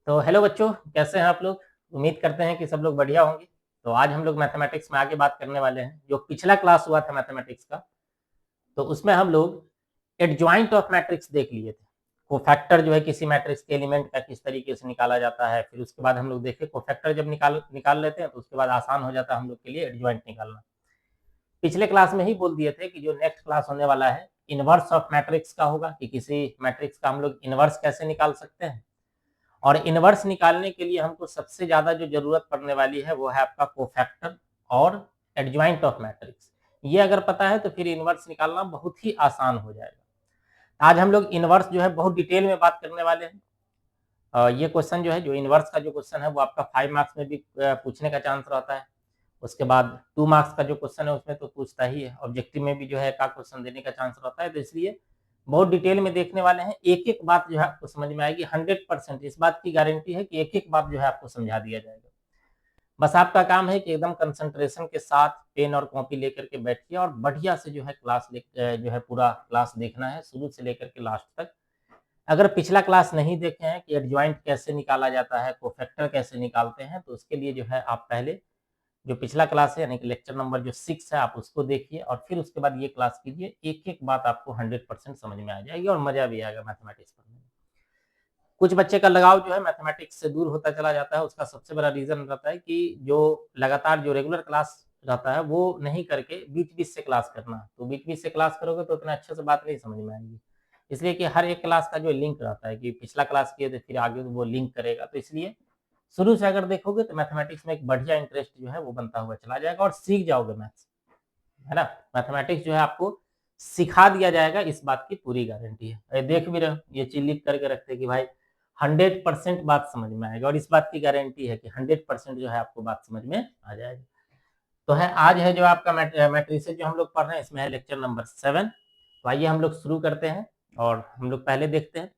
तो हेलो बच्चों, कैसे हैं आप लोग। उम्मीद करते हैं कि सब लोग बढ़िया होंगे। तो आज हम लोग मैथमेटिक्स में आगे बात करने वाले हैं। जो पिछला क्लास हुआ था मैथमेटिक्स का, तो उसमें हम लोग एडजॉइंट ऑफ मैट्रिक्स देख लिए थे। कोफैक्टर जो है किसी मैट्रिक्स के एलिमेंट का किस तरीके से निकाला जाता है। फिर उसके बाद हम लोग देखे कोफैक्टर जब निकाल लेते हैं तो उसके बाद आसान हो जाता है हम लोग के लिए एडजॉइंट निकालना। पिछले क्लास में ही बोल दिए थे कि जो नेक्स्ट क्लास होने वाला है इनवर्स ऑफ मैट्रिक्स का होगा, कि किसी मैट्रिक्स का हम लोग इनवर्स कैसे निकाल सकते हैं। और इनवर्स निकालने के लिए हमको सबसे ज्यादा जो जरूरत पड़ने वाली है वो है आपका कोफैक्टर और एडजॉइंट ऑफ मैट्रिक्स। ये अगर पता है तो फिर इनवर्स निकालना बहुत ही आसान हो जाएगा। आज हम लोग इनवर्स जो है बहुत डिटेल में बात करने वाले हैं। ये क्वेश्चन जो है, जो इनवर्स का जो क्वेश्चन है वो आपका 5 मार्क्स में भी पूछने का चांस रहता है। उसके बाद 2 मार्क्स का जो क्वेश्चन है उसमें तो पूछता ही है। ऑब्जेक्टिव में भी जो है का क्वेश्चन देने का चांस रहता है। तो इसलिए बहुत डिटेल में देखने वाले हैं। एक एक बात जो है आपको समझ में आएगी। 100% इस बात की गारंटी है कि एक एक बात जो है आपको समझा दिया जाएगा। बस आपका काम है कि एकदम कंसंट्रेशन के साथ पेन और कॉपी लेकर के बैठिए और बढ़िया से जो है जो है पूरा क्लास देखना है शुरू से लेकर के लास्ट तक। अगर पिछला क्लास नहीं देखे हैं कि एडजॉइंट कैसे निकाला जाता है, कोफैक्टर कैसे निकालते हैं, तो उसके लिए जो है आप पहले जो पिछला क्लास है यानी कि लेक्चर नंबर जो 6 है आप उसको देखिए और फिर उसके बाद ये क्लास कीजिए। एक एक बात आपको 100% समझ में आ जाएगी और मजा भी आएगा मैथमेटिक्स पढ़ने में। कुछ बच्चे का लगाव जो है मैथमेटिक्स से दूर होता चला जाता है। उसका सबसे बड़ा रीजन रहता है कि जो लगातार जो रेगुलर क्लास रहता है वो नहीं करके बीच बीच से क्लास करना। तो बीच बीच से क्लास करोगे तो उतना अच्छे से बात नहीं समझ में आएगी। इसलिए कि हर एक क्लास का जो लिंक रहता है कि पिछला क्लास किए तो फिर आगे वो लिंक करेगा। तो इसलिए शुरू से अगर देखोगे तो मैथमेटिक्स में एक बढ़िया इंटरेस्ट जो है वो बनता हुआ चला जाएगा और सीख जाओगे मैथ्स, है ना। मैथमेटिक्स जो है आपको सिखा दिया जाएगा, इस बात की पूरी गारंटी है। ये देख भी रहे ये चीज लिख करके रखते कि भाई 100% बात समझ में आएगा और इस बात की गारंटी है कि 100% जो है आपको बात समझ में आ जाएगी। तो है आज है जो आपका मैट्रिसेस जो हम लोग पढ़ रहे हैं, इसमें है लेक्चर नंबर 7। तो आइए हम लोग शुरू करते हैं और हम लोग पहले देखते हैं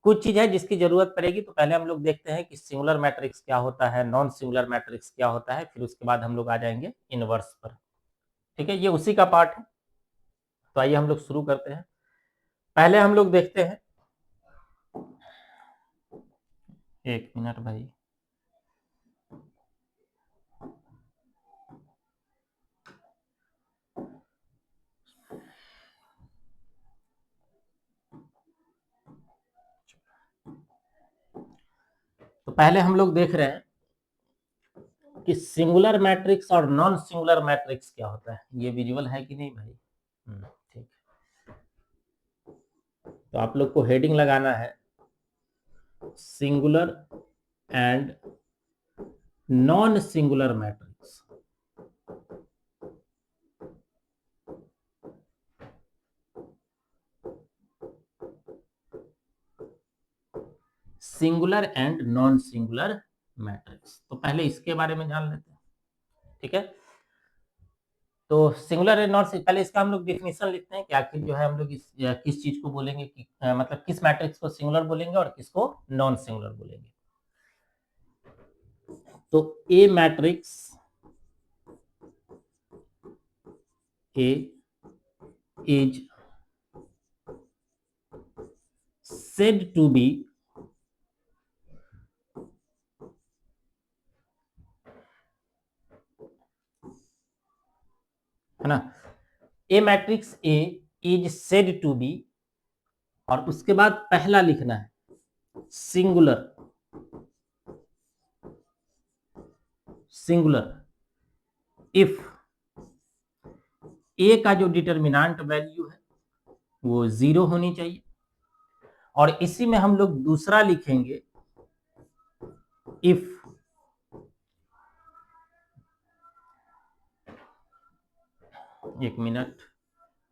कुछ चीज है जिसकी जरूरत पड़ेगी। तो पहले हम लोग देखते हैं कि सिंगुलर मैट्रिक्स क्या होता है, नॉन सिंगुलर मैट्रिक्स क्या होता है, फिर उसके बाद हम लोग आ जाएंगे इनवर्स पर। ठीक है, ये उसी का पार्ट है। तो आइए हम लोग शुरू करते हैं। पहले हम लोग देखते हैं, एक मिनट भाई। तो पहले हम लोग देख रहे हैं कि सिंगुलर मैट्रिक्स और नॉन सिंगुलर मैट्रिक्स क्या होता है। ये विजुअल है कि नहीं भाई? ठीक है। तो आप लोग को हेडिंग लगाना है singular and non singular matrix. Singular and non singular matrix, तो पहले इसके बारे में जान लेते हैं। ठीक है, तो सिंगुलर एंड नॉन, पहले इसका हम लोग डिफिनेशन लिखते हैं कि आखिर जो है हम लोग किस चीज को बोलेंगे कि मतलब किस मैट्रिक्स को सिंगुलर बोलेंगे और किसको नॉन सिंगुलर बोलेंगे। तो a matrix A is said to be है ना। A matrix A is said to be और उसके बाद पहला लिखना है सिंगुलर। सिंगुलर इफ ए का जो डिटर्मिनेंट वैल्यू है वो 0 होनी चाहिए और इसी में हम लोग दूसरा लिखेंगे इफ एक मिनट,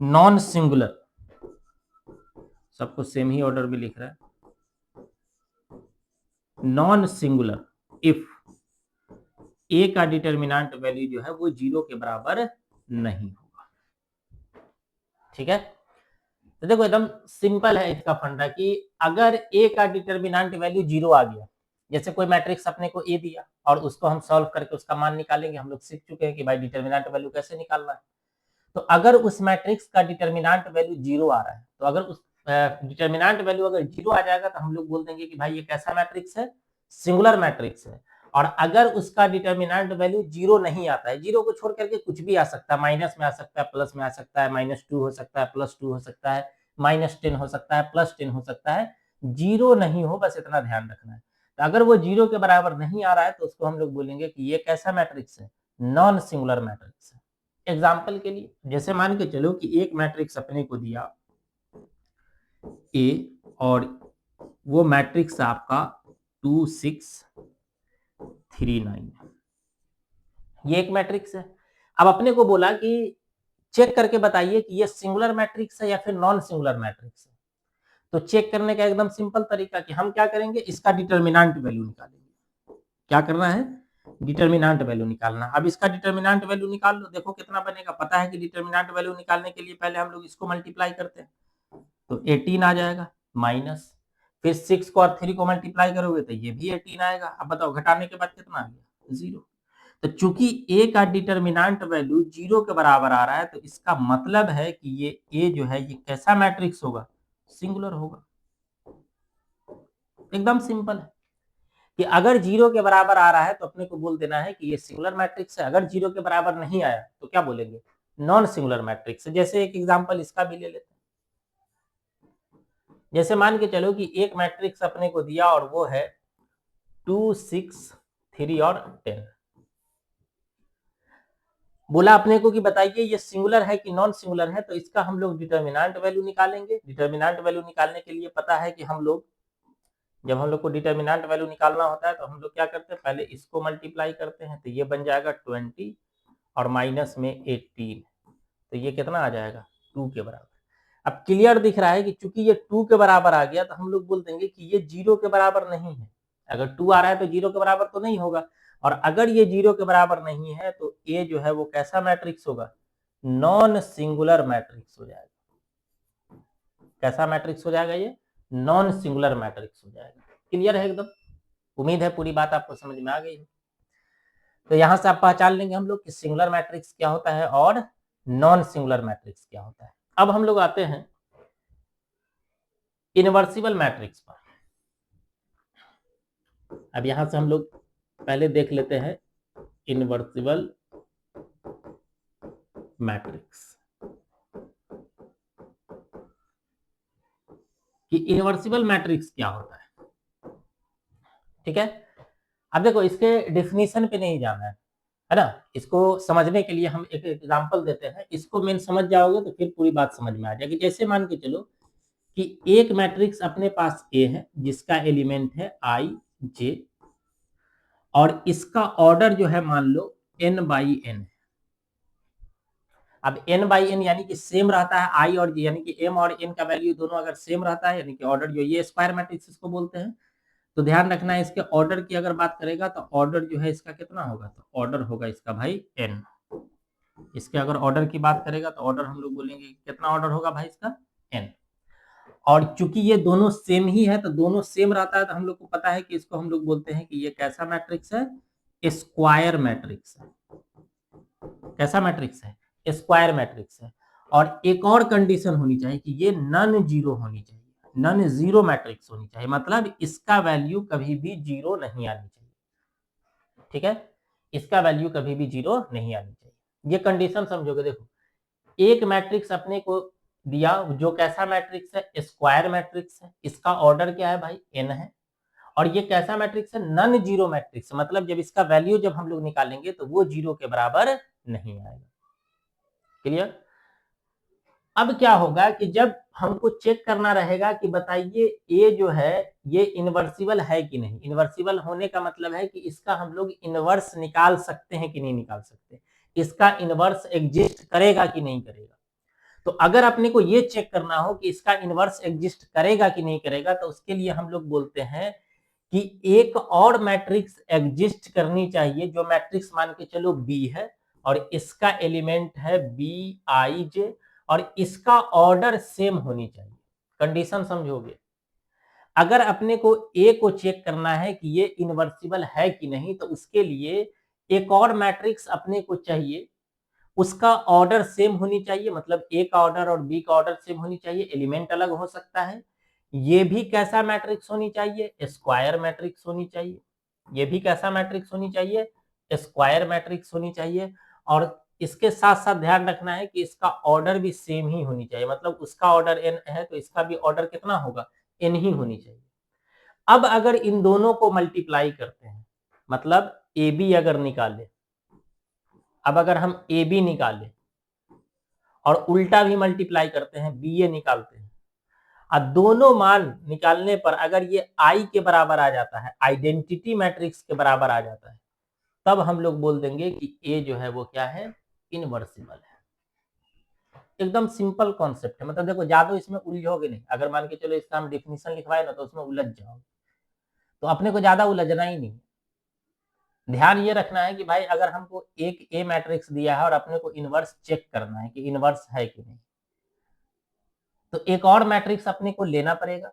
नॉन सिंगुलर, सबको सेम ही ऑर्डर में लिख रहा है, नॉन सिंगुलर इफ ए का डिटर्मिनेंट वैल्यू जो है वो 0 के बराबर नहीं होगा। ठीक है, तो देखो एकदम सिंपल है इसका फंडा कि अगर ए का डिटर्मिनेंट वैल्यू 0 आ गया, जैसे कोई मैट्रिक्स अपने को ए दिया और उसको हम सॉल्व करके उसका मान निकालेंगे। हम लोग सीख चुके हैं कि भाई डिटर्मिनेंट वैल्यू कैसे निकालना है। तो अगर उस मैट्रिक्स का डिटर्मिनेंट वैल्यू 0 आ रहा है, तो अगर उस डिटर्मिनेंट वैल्यू अगर 0 आ जाएगा तो हम लोग बोल देंगे कि भाई ये कैसा मैट्रिक्स है, सिंगुलर मैट्रिक्स है और अगर उसका डिटर्मिनेंट वैल्यू 0 नहीं आता है, 0 को छोड़ करके कुछ भी आ सकता है, माइनस में आ सकता है, प्लस में आ सकता है, -2 हो सकता है, +2 हो सकता है, -10 हो सकता है, +10 हो सकता है, 0 नहीं हो, बस इतना ध्यान रखना है। तो अगर वो 0 के बराबर नहीं आ रहा है तो उसको हम लोग बोलेंगे कि ये कैसा मैट्रिक्स है, नॉन सिंगुलर मैट्रिक्स है। एग्जाम्पल के लिए जैसे मान के चलो कि एक मैट्रिक्स अपने को दिया ए और वो मैट्रिक्स आपका 2 6 3 9, ये एक मैट्रिक्स है। अब अपने को बोला कि चेक करके बताइए कि ये सिंगुलर मैट्रिक्स है या फिर नॉन सिंगुलर मैट्रिक्स है। तो चेक करने का एकदम सिंपल तरीका कि हम क्या करेंगे, इसका डिटर्मिनेंट वैल्यू निकालेंगे। क्या करना है, डिटर्मिनेंट वैल्यू निकालना। अब इसका डिटर्मिनेंट वैल्यू निकाल लो, देखो कितना बनेगा। पता है कि डिटर्मिनेंट वैल्यू निकालने के लिए पहले हम लोग इसको मल्टीप्लाई करते हैं, तो 18 आ जाएगा माइनस, फिर 6 को और 3 को मल्टीप्लाई करोगे तो ये भी 18 आएगा। अब बताओ घटाने के बाद कितना आ गया, 0। तो चूंकि ए का डिटर्मिनेंट वैल्यू 0 के बराबर आ रहा है, तो इसका मतलब है कि ये ए जो है ये कैसा मैट्रिक्स होगा, सिंगुलर होगा। एकदम सिंपल है कि अगर 0 के बराबर आ रहा है तो अपने को बोल देना है कि ये सिंगुलर मैट्रिक्स है। अगर 0 के बराबर नहीं आया तो क्या बोलेंगे, नॉन सिंगुलर मैट्रिक्स है। जैसे एक एग्जांपल इसका भी ले लेते हैं। जैसे मान के चलो कि एक मैट्रिक्स अपने को दिया और वो है 2 6 3 और 10। बोला अपने को कि बताइए ये सिंगुलर है कि नॉन सिंगुलर है, तो इसका हम लोग डिटर्मिनेंट वैल्यू निकालेंगे। डिटर्मिनेंट वैल्यू निकालने के लिए पता है कि हम लोग जब हम लोग को डिटर्मिनेंट वैल्यू निकालना होता है तो हम लोग क्या करते हैं, पहले इसको मल्टीप्लाई करते हैं, तो ये बन जाएगा 20 और माइनस में 18, तो ये कितना आ जाएगा, 2 के बराबर। अब क्लियर दिख रहा है कि चूंकि ये 2 के बराबर आ गया तो हम लोग बोल देंगे कि ये 0 के बराबर नहीं है। अगर 2 आ रहा है तो 0 के बराबर तो नहीं होगा, और अगर ये 0 के बराबर नहीं है तो ए जो है वो कैसा मैट्रिक्स होगा, नॉन सिंगुलर मैट्रिक्स हो जाएगा। कैसा मैट्रिक्स हो जाएगा, ये नॉन सिंगुलर मैट्रिक्स हो जाएगा। क्लियर है एकदम, उम्मीद है पूरी बात आपको समझ में आ गई है। तो यहां से आप पहचान लेंगे हम लोग कि सिंगुलर मैट्रिक्स क्या होता है और नॉन सिंगुलर मैट्रिक्स क्या होता है। अब हम लोग आते हैं इनवर्सिबल मैट्रिक्स पर। अब यहां से हम लोग पहले देख लेते हैं इनवर्सिबल मैट्रिक्स कि इनवर्सिबल मैट्रिक्स क्या होता है। ठीक है, अब देखो इसके डेफिनेशन पे नहीं जाना है ना, इसको समझने के लिए हम एक एग्जांपल देते हैं। इसको मेन समझ जाओगे तो फिर पूरी बात समझ में आ जाएगी। जैसे मान के चलो कि एक मैट्रिक्स अपने पास ए है जिसका एलिमेंट है आई जे, और इसका ऑर्डर जो है मान लो n बाई एन। अब n बाई एन यानी कि सेम रहता है आई और जे, यानी कि m और n का वैल्यू दोनों अगर सेम रहता है यानी कि ऑर्डर जो ये स्क्वायर मैट्रिक्स इसको बोलते हैं। तो ध्यान रखना है, इसके ऑर्डर की अगर बात करेगा तो ऑर्डर जो है इसका कितना होगा, तो ऑर्डर होगा इसका भाई n। इसके अगर ऑर्डर की बात करेगा तो ऑर्डर हम लोग बोलेंगे कितना ऑर्डर होगा भाई इसका, n। और चूंकि ये दोनों सेम ही है तो दोनों सेम रहता है तो हम लोग को पता है कि इसको हम लोग बोलते हैं कि ये कैसा मैट्रिक्स है, स्क्वायर मैट्रिक्स है। कैसा मैट्रिक्स है, स्क्वायर मैट्रिक्स है। और एक और कंडीशन होनी चाहिए कि ये नन जीरो होनी चाहिए, नन जीरो मैट्रिक्स होनी चाहिए, मतलब इसका वैल्यू कभी भी जीरो नहीं आनी चाहिए। ठीक है, इसका वैल्यू कभी भी जीरो नहीं आनी चाहिए। ये कंडीशन समझोगे। देखो एक मैट्रिक्स अपने को दिया जो कैसा मैट्रिक्स है, स्क्वायर मैट्रिक्स है, इसका ऑर्डर क्या है भाई, n है, और ये कैसा मैट्रिक्स है, नन जीरो मैट्रिक्स, मतलब जब इसका वैल्यू जब हम लोग निकालेंगे तो वो जीरो के बराबर नहीं आएगा। क्लियर। अब क्या होगा कि जब हमको चेक करना रहेगा कि बताइए ए जो है ये इनवर्सिबल है कि नहीं। इनवर्सिबल होने का मतलब है कि इसका हम लोग इनवर्स निकाल सकते हैं कि नहीं निकाल सकते, इसका इनवर्स एग्जिस्ट करेगा कि नहीं करेगा। तो अगर अपने को ये चेक करना हो कि इसका इनवर्स एग्जिस्ट करेगा कि नहीं करेगा, तो उसके लिए हम लोग बोलते हैं कि एक और मैट्रिक्स एग्जिस्ट करनी चाहिए, जो मैट्रिक्स मान के चलो बी है और इसका एलिमेंट है बी आई जे, और इसका ऑर्डर सेम होनी चाहिए। कंडीशन समझोगे, अगर अपने को ए को चेक करना है कि ये इनवर्सिबल है कि नहीं, तो उसके लिए एक और मैट्रिक्स अपने को चाहिए, उसका ऑर्डर सेम होनी चाहिए, मतलब ए का ऑर्डर और बी का ऑर्डर सेम होनी चाहिए, एलिमेंट अलग हो सकता है, ये भी कैसा मैट्रिक्स होनी चाहिए? स्क्वायर मैट्रिक्स होनी चाहिए। ये भी कैसा मैट्रिक्स होनी चाहिए? स्क्वायर मैट्रिक्स होनी चाहिए। और इसके साथ साथ ध्यान रखना है कि इसका ऑर्डर भी सेम ही होनी चाहिए, मतलब उसका ऑर्डर n है तो इसका भी ऑर्डर कितना होगा? n ही होनी चाहिए। अब अगर इन दोनों को मल्टीप्लाई करते हैं, मतलब ए बी अगर निकाले, अब अगर हम ए बी निकाले और उल्टा भी मल्टीप्लाई करते हैं, बी ए निकालते हैं, और दोनों मान निकालने पर अगर ये आई के बराबर आ जाता है, आइडेंटिटी मैट्रिक्स के बराबर आ जाता है, तब हम लोग बोल देंगे कि ए जो है वो क्या है? इनवर्सिबल है। एकदम सिंपल कॉन्सेप्ट है, मतलब देखो ज्यादा इसमें उलझोगे नहीं। अगर मान के चलो इसका हम डिफिनीशन लिखवाए ना तो उसमें उलझ जाओगे, तो अपने को ज्यादा उलझना ही नहीं। ध्यान ये रखना है कि भाई अगर हमको एक ए मैट्रिक्स दिया है और अपने को इनवर्स चेक करना है कि इनवर्स है कि नहीं, तो एक और मैट्रिक्स अपने को लेना पड़ेगा,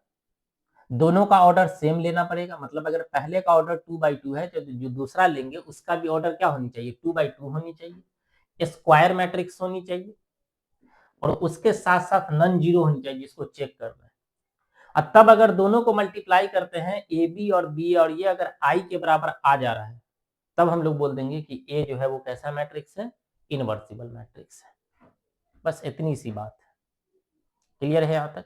दोनों का ऑर्डर सेम लेना पड़ेगा। मतलब अगर पहले का ऑर्डर 2/2 है तो जो दूसरा लेंगे उसका भी ऑर्डर क्या होनी चाहिए? 2/2 होनी चाहिए, स्क्वायर मैट्रिक्स होनी चाहिए, और उसके साथ साथ नॉन जीरो होनी चाहिए, जिसको चेक करना है। और तब अगर दोनों को मल्टीप्लाई करते हैं, ए बी और बी, और ये अगर आई के बराबर आ जा रहा है, तब हम लोग बोल देंगे कि ए जो है वो कैसा मैट्रिक्स है? इनवर्सिबल मैट्रिक्स है। बस इतनी सी बात है। क्लियर है यहाँ तक?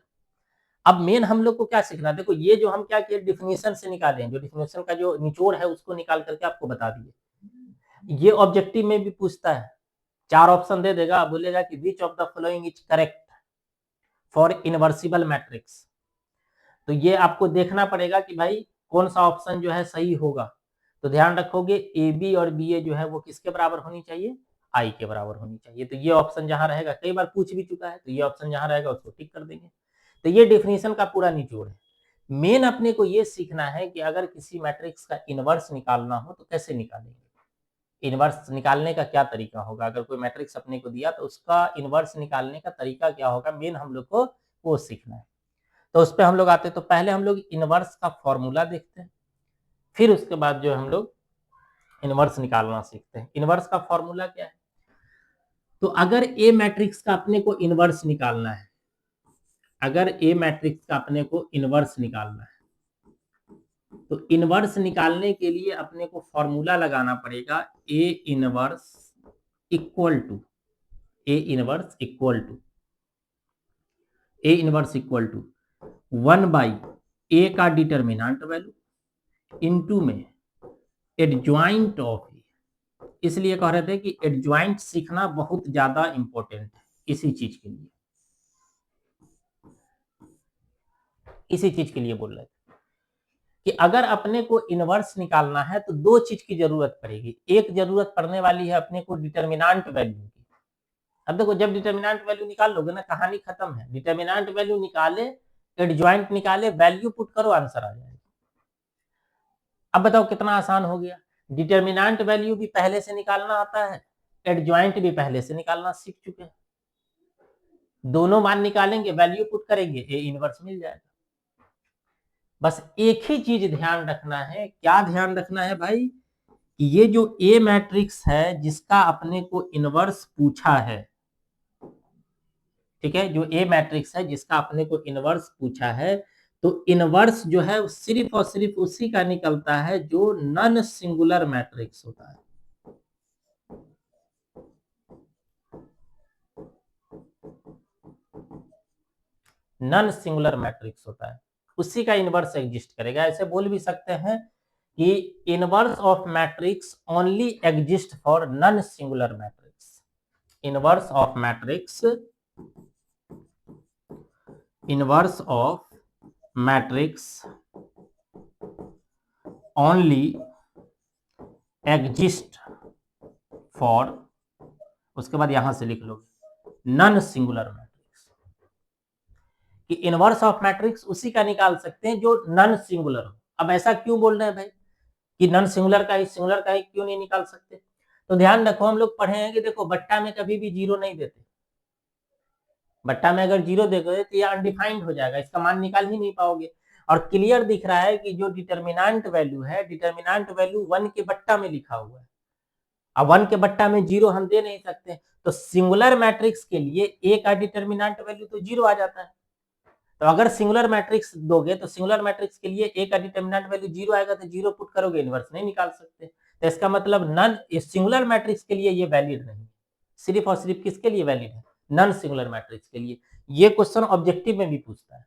अब मेन हम लोग को क्या सीखना? देखो ये जो हम क्या किए, डिफिनेशन से निकाले हैं, जो डिफिनेशन का जो निचोड़ है उसको निकाल करके आपको बता दिए। ये ऑब्जेक्टिव में भी पूछता है, 4 ऑप्शन दे देगा, बोलेगा कि which of the following is correct for invertible matrix. तो ये आपको देखना पड़ेगा कि भाई कौन सा ऑप्शन जो है सही होगा। तो ध्यान रखोगे ए बी और बी ए जो है वो किसके बराबर होनी चाहिए? आई के बराबर होनी चाहिए। तो ये ऑप्शन जहां रहेगा, कई बार पूछ भी चुका है, तो ये ऑप्शन जहां रहेगा उसको टिक कर देंगे। तो ये डेफिनेशन का पूरा निचोड़ है। मेन अपने को ये सीखना है कि अगर किसी मैट्रिक्स का इनवर्स निकालना हो तो कैसे निकालेंगे, इनवर्स निकालने का क्या तरीका होगा। अगर कोई मैट्रिक्स अपने को दिया तो उसका इनवर्स निकालने का तरीका क्या होगा, मेन हम लोग को वो सीखना है। तो उस पर हम लोग आते हैं। तो पहले हम लोग इनवर्स का फॉर्मूला देखते हैं, फिर उसके बाद जो हम लोग इनवर्स निकालना सीखते हैं। इनवर्स का फॉर्मूला क्या है? तो अगर ए मैट्रिक्स का अपने को इनवर्स निकालना है, अगर ए मैट्रिक्स का अपने को इनवर्स निकालना है, तो इनवर्स निकालने के लिए अपने को फॉर्मूला लगाना पड़ेगा A inverse equal to, A inverse equal to, A inverse equal to 1/ए का डिटर्मिनेंट वैल्यू इनटू में एडजॉइंट ऑफ ए। इसलिए कह रहे थे कि एडजॉइंट सीखना बहुत ज्यादा इंपॉर्टेंट है इसी चीज के लिए, इसी चीज के लिए बोल रहे थे कि अगर अपने को इनवर्स निकालना है तो दो चीज की जरूरत पड़ेगी। एक जरूरत पड़ने वाली है अपने को डिटर्मिनेंट वैल्यू की। अब देखो जब डिटर्मिनेंट वैल्यू निकाल लोगे ना, कहानी खत्म है। डिटर्मिनेंट वैल्यू निकाले, एडजॉइंट निकाले, वैल्यू पुट करो, आंसर आ जाएगा। अब बताओ कितना आसान हो गया। डिटर्मिनेंट वैल्यू भी पहले से निकालना आता है, एडजॉइंट भी पहले से निकालना सीख चुके हैं। दोनों मान निकालेंगे, वैल्यू पुट करेंगे, ए इनवर्स मिल जाएगा। बस एक ही चीज ध्यान रखना है। क्या ध्यान रखना है भाई? कि ये जो ए मैट्रिक्स है जिसका अपने को इनवर्स पूछा है, ठीक है, जो ए मैट्रिक्स है जिसका अपने को इनवर्स पूछा है, तो इनवर्स जो है सिर्फ और सिर्फ उसी का निकलता है जो नॉन सिंगुलर मैट्रिक्स होता है। नॉन सिंगुलर मैट्रिक्स होता है, उसी का इनवर्स एग्जिस्ट करेगा। ऐसे बोल भी सकते हैं कि inverse of matrix only exist for non singular matrix. Inverse of matrix, inverse of matrix only exist for, उसके बाद यहां से लिख लो नॉन सिंगुलर मैट्रिक्स। कि इनवर्स ऑफ मैट्रिक्स उसी का निकाल सकते हैं जो नॉन सिंगुलर हो। अब ऐसा क्यों बोल रहे हैं भाई कि नॉन सिंगुलर का ही सिंगुलर का ही क्यों नहीं निकाल सकते? तो ध्यान रखो, हम लोग पढ़े हैं कि देखो बट्टा में कभी भी जीरो नहीं देते। बट्टा में अगर जीरो देखोगे तो ये अनडिफाइंड हो जाएगा, इसका मान निकाल ही नहीं पाओगे। और क्लियर दिख रहा है कि जो डिटर्मिनेंट वैल्यू है, डिटर्मिनेंट वैल्यू 1 के बट्टा में लिखा हुआ है। अब 1 के बट्टा में जीरो हम दे नहीं सकते, तो सिंगुलर मैट्रिक्स के लिए ए का डिटर्मिनेंट वैल्यू तो जीरो आ जाता है। तो अगर सिंगुलर मैट्रिक्स दोगे तो सिंगुलर मैट्रिक्स के लिए ए का डिटर्मिनेंट वैल्यू 0 आएगा, तो 0 पुट करोगे, इनवर्स नहीं निकाल सकते। तो इसका मतलब नन सिंगुलर मैट्रिक्स के लिए ये वैलिड नहीं, सिर्फ और सिर्फ किसके लिए वैलिड है, नन सिंगुलर मैट्रिक्स के लिए। ये क्वेश्चन ऑब्जेक्टिव में भी पूछता है,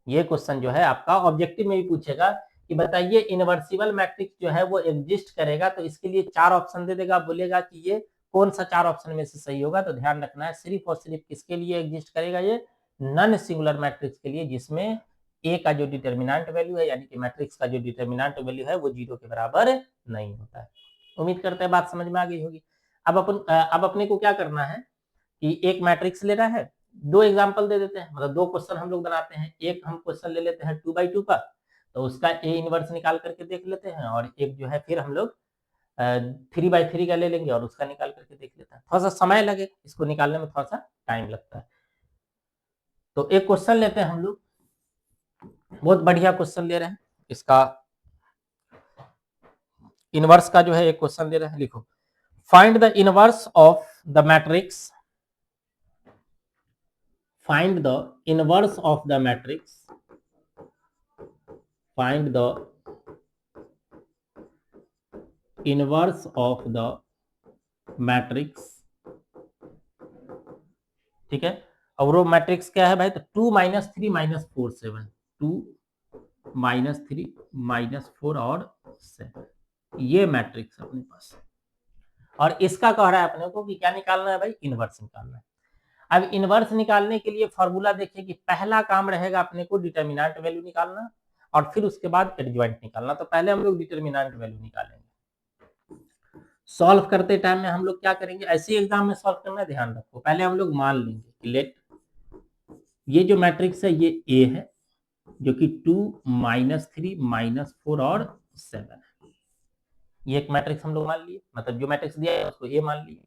ये क्वेश्चन जो है आपका ऑब्जेक्टिव में भी पूछेगा कि बताइए इनवर्सिबल मैट्रिक्स जो है वो एग्जिस्ट करेगा, तो इसके लिए 4 ऑप्शन दे देगा, बोलेगा कि ये कौन सा 4 ऑप्शन में से सही होगा। तो ध्यान रखना है सिर्फ और सिर्फ किसके लिए एग्जिस्ट करेगा, ये नन सिंगुलर मैट्रिक्स के लिए, जिसमें ए का जो डिटर्मिनेंट वैल्यू है, यानी कि मैट्रिक्स का जो डिटर्मिनेंट वैल्यू है वो 0 के बराबर नहीं होता है। उम्मीद करते हैं बात समझ में आ गई होगी। अब अपने को क्या करना है कि एक मैट्रिक्स लेना है, 2 एग्जांपल दे देते हैं, मतलब 2 क्वेश्चन हम लोग बनाते हैं। एक हम क्वेश्चन ले लेते हैं 2/2 का, तो उसका ए इनवर्स निकाल करके देख लेते हैं, और एक जो है फिर हम लोग 3/3 का ले लेंगे और उसका निकाल करके देख लेते हैं। थोड़ा सा समय लगे, इसको निकालने में थोड़ा सा टाइम लगता है। तो एक क्वेश्चन लेते हैं हम लोग, बहुत बढ़िया क्वेश्चन ले रहे हैं, इसका इनवर्स का जो है एक क्वेश्चन ले रहे हैं। लिखो, find the inverse of the matrix, find the inverse of the matrix, find the inverse of the matrix, ठीक है। और वो मैट्रिक्स क्या है भाई, तो 2 - 3 - 4 7, 2 - 3 - 4 और 7, ये मैट्रिक्स अपने पास। और इसका कह रहा है अपने को कि क्या निकालना है भाई, इनवर्स निकालना है। अब इनवर्स निकालने के लिए फॉर्मूला देखिए कि पहला काम रहेगा अपने को डिटर्मिनेंट वैल्यू निकालना, और फिर उसके बाद एडजॉइंट निकालना। तो पहले हम लोग डिटर्मिनेंट वैल्यू निकालेंगे। सॉल्व करते टाइम में हम लोग क्या करेंगे, ऐसे एग्जाम में सॉल्व करना, ध्यान रखो, पहले हम लोग मान लेंगे कि लेट ये जो मैट्रिक्स है ये ए है, जो कि 2 - 3 - 4 और 7 है। ये एक मैट्रिक्स हम लोग मान लिए, मतलब जो मैट्रिक्स दिया है उसको ए मान लिए।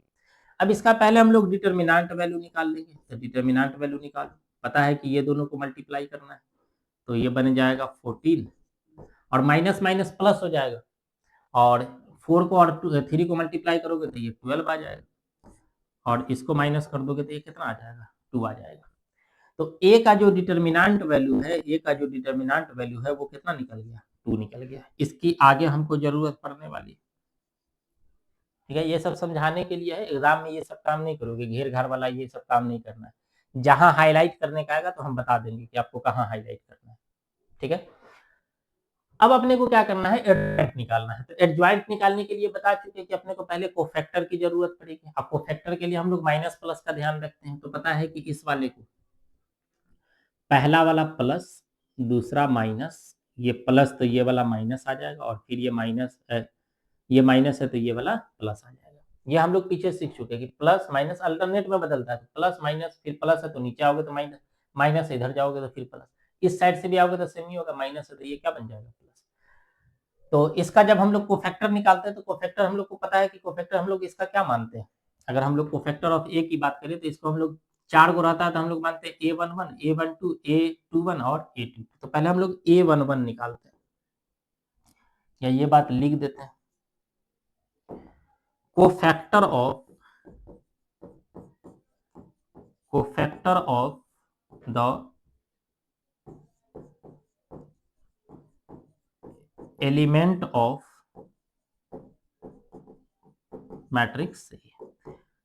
अब इसका पहले हम लोग डिटर्मिनेंट वैल्यू निकाल लेंगे। तो डिटर्मिनेंट वैल्यू निकालो, पता है कि ये दोनों को मल्टीप्लाई करना है, तो ये बन जाएगा 14, और माइनस माइनस प्लस हो जाएगा, और 4 को और 3 को मल्टीप्लाई करोगे तो ये 12 आ जाएगा, और इसको माइनस कर दोगे तो ये कितना आ जाएगा, 2 आ जाएगा। तो ए का जो डिटर्मिनेंट वैल्यू है, ए का जो डिटर्मिनेंट वैल्यू है वो कितना निकल गया, 2 निकल गया। इसकी आगे हमको जरूरत पड़ने वाली है, ठीक है। ये सब समझाने के लिए है, एग्जाम में ये सब काम नहीं करोगे, घेर घार वाला ये सब काम नहीं करना है। जहां हाईलाइट करने का आएगा तो हम बता देंगे कि आपको कहाँ हाईलाइट करना है, ठीक है। अब अपने को क्या करना है, एडजॉइंट निकालना है। तो एडजॉइंट निकालने के लिए बता चुके कि अपने को पहले कोफैक्टर की जरूरत पड़ेगी। अब कोफैक्टर के लिए हम लोग माइनस प्लस का ध्यान रखते हैं, तो पता है कि इस वाले को पहला वाला प्लस, दूसरा माइनस, ये प्लस तो ये वाला माइनस आ जाएगा, और फिर ये माइनस है तो ये वाला प्लस आ जाएगा। ये हम लोग पीछे सीख चुके कि प्लस माइनस अल्टरनेट में बदलता है, तो प्लस माइनस, फिर प्लस है तो नीचे आओगे तो माइनस, माइनस इधर जाओगे तो फिर प्लस, इस साइड से भी आओगे तो सेम ही होगा, माइनस है तो ये क्या बन जाएगा, प्लस। तो इसका जब हम लोग कोफैक्टर निकालते हैं तो कोफैक्टर हम लोग को पता है कि कोफैक्टर हम लोग इसका क्या मानते हैं। अगर हम लोग कोफैक्टर ऑफ ए की बात करें तो इसको हम लोग 4 गो रहता है तो हम लोग मानते हैं A11, A12, A21 और A22। तो पहले हम लोग A11 निकालते हैं, या ये बात लिख देते हैं, cofactor of the element of matrix A.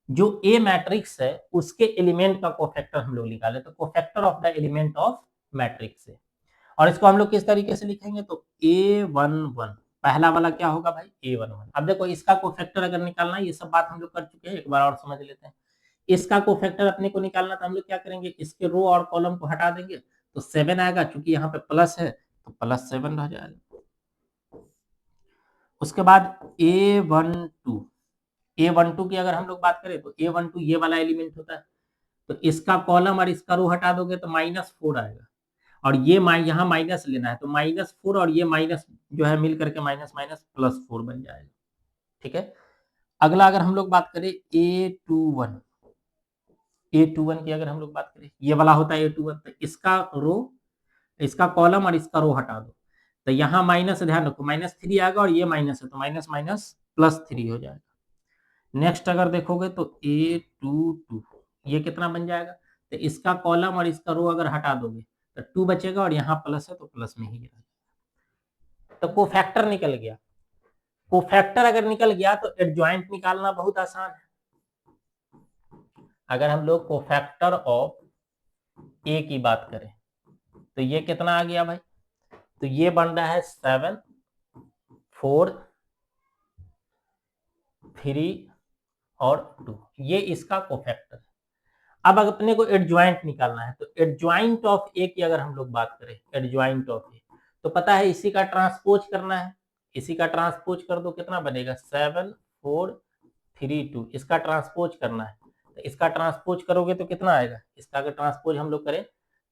जो ए मैट्रिक्स है उसके एलिमेंट का कोफैक्टर हम लोग निकाले, तो cofactor of the element of matrix A. और इसको हम लोग किस तरीके से लिखेंगे, तो A11 पहला वाला क्या होगा भाई, A11। अब देखो इसका कोफैक्टर अगर निकालना है, ये सब बात हम लोग कर चुके हैं, एक बार और समझ लेते हैं। इसका कोफैक्टर अपने को निकालना तो हम लोग क्या करेंगे, इसके रो और कॉलम को हटा देंगे, तो 7 आएगा, चूंकि यहाँ पे प्लस है तो +7 रह जाएगा। उसके बाद A12 की अगर हम लोग बात करें तो A12 ये वाला एलिमेंट होता है, तो इसका कॉलम और इसका रो हटा दोगे तो -4 आएगा, और ये यहाँ माइनस लेना है, तो -4 और ये माइनस जो है मिल करके माइनस माइनस +4 बन जाएगा, ठीक है। अगला अगर हम लोग बात करें A21 की अगर हम लोग बात करें, ये वाला होता है A21, तो इसका रो, इसका कॉलम और इसका रो हटा दो, तो यहाँ माइनस, ध्यान रखो -3 आएगा, और ये माइनस है तो माइनस माइनस +3 हो जाएगा। नेक्स्ट अगर देखोगे तो A22 ये कितना बन जाएगा, तो इसका कॉलम और इसका रो अगर हटा दोगे तो 2 बचेगा और यहाँ प्लस है तो प्लस में ही रहेगा। तो कोफैक्टर निकल गया। कोफैक्टर अगर निकल गया तो एडजॉइंट निकालना बहुत आसान है। अगर हम लोग कोफैक्टर ऑफ ए की बात करें तो ये कितना आ गया भाई, तो ये बन रहा है 7 4 3 और 2, ये इसका कोफैक्टर है। अब अगर अपने को एडजॉइंट निकालना है तो एडजॉइंट ऑफ ए की अगर हम लोग बात करें, एडजॉइंट ऑफ ए, तो पता है इसी का ट्रांसपोज करना है। इसी का ट्रांसपोज कर दो, कितना बनेगा 7 4 3 2, इसका ट्रांसपोज करना है। तो इसका ट्रांसपोज करोगे तो कितना आएगा, इसका अगर ट्रांसपोज हम लोग करें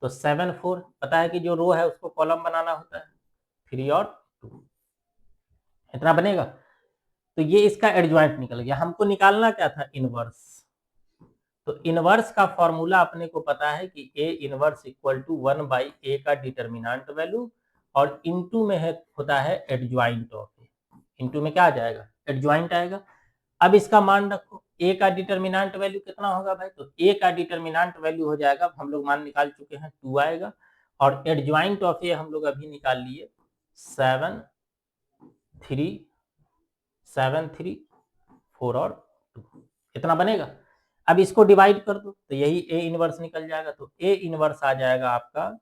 तो 7 4, पता है कि जो रो है उसको कॉलम बनाना होता है, 3 और 2, इतना बनेगा। तो ये इसका एडजॉइंट निकल गया। हमको निकालना क्या था, इनवर्स। तो इनवर्स का फॉर्मूला अपने को पता है कि ए इनवर्स इक्वल टू 1/a का डिटर्मिनेंट वैल्यू और इनटू में है होता है एडजॉइंट ऑफ ए। इनटू में क्या आ जाएगा, एडजॉइंट आएगा। अब इसका मान रखो, ए का डिटर्मिनेंट वैल्यू कितना होगा भाई, तो ए का डिटर्मिनेंट वैल्यू हो जाएगा, हम लोग मान निकाल चुके हैं 2 आएगा, और एडजॉइंट ऑफ ए हम लोग अभी निकाल लिए 7 3 4 और 2, इतना बनेगा। अब इसको डिवाइड कर दो तो यही ए इनवर्स निकल जाएगा। तो ए इनवर्स आ जाएगा आपका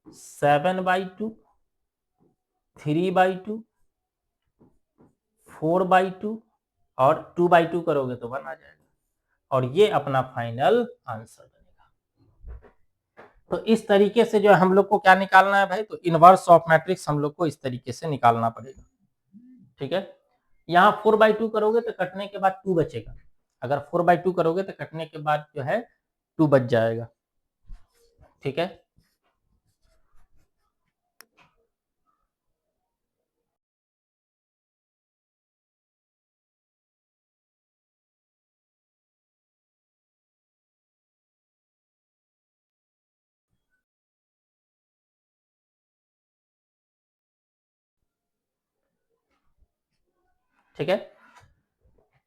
7/2 3/2 4/2 और 2/2 करोगे तो 1 आ जाएगा, और ये अपना फाइनल आंसर बनेगा। तो इस तरीके से जो है हम लोग को क्या निकालना है भाई, तो इनवर्स ऑफ मैट्रिक्स हम लोग को इस तरीके से निकालना पड़ेगा। ठीक है, यहाँ 4/2 करोगे तो कटने के बाद 2 बचेगा। अगर 4/2 करोगे तो कटने के बाद जो है 2 बच जाएगा। ठीक है, ठीक है।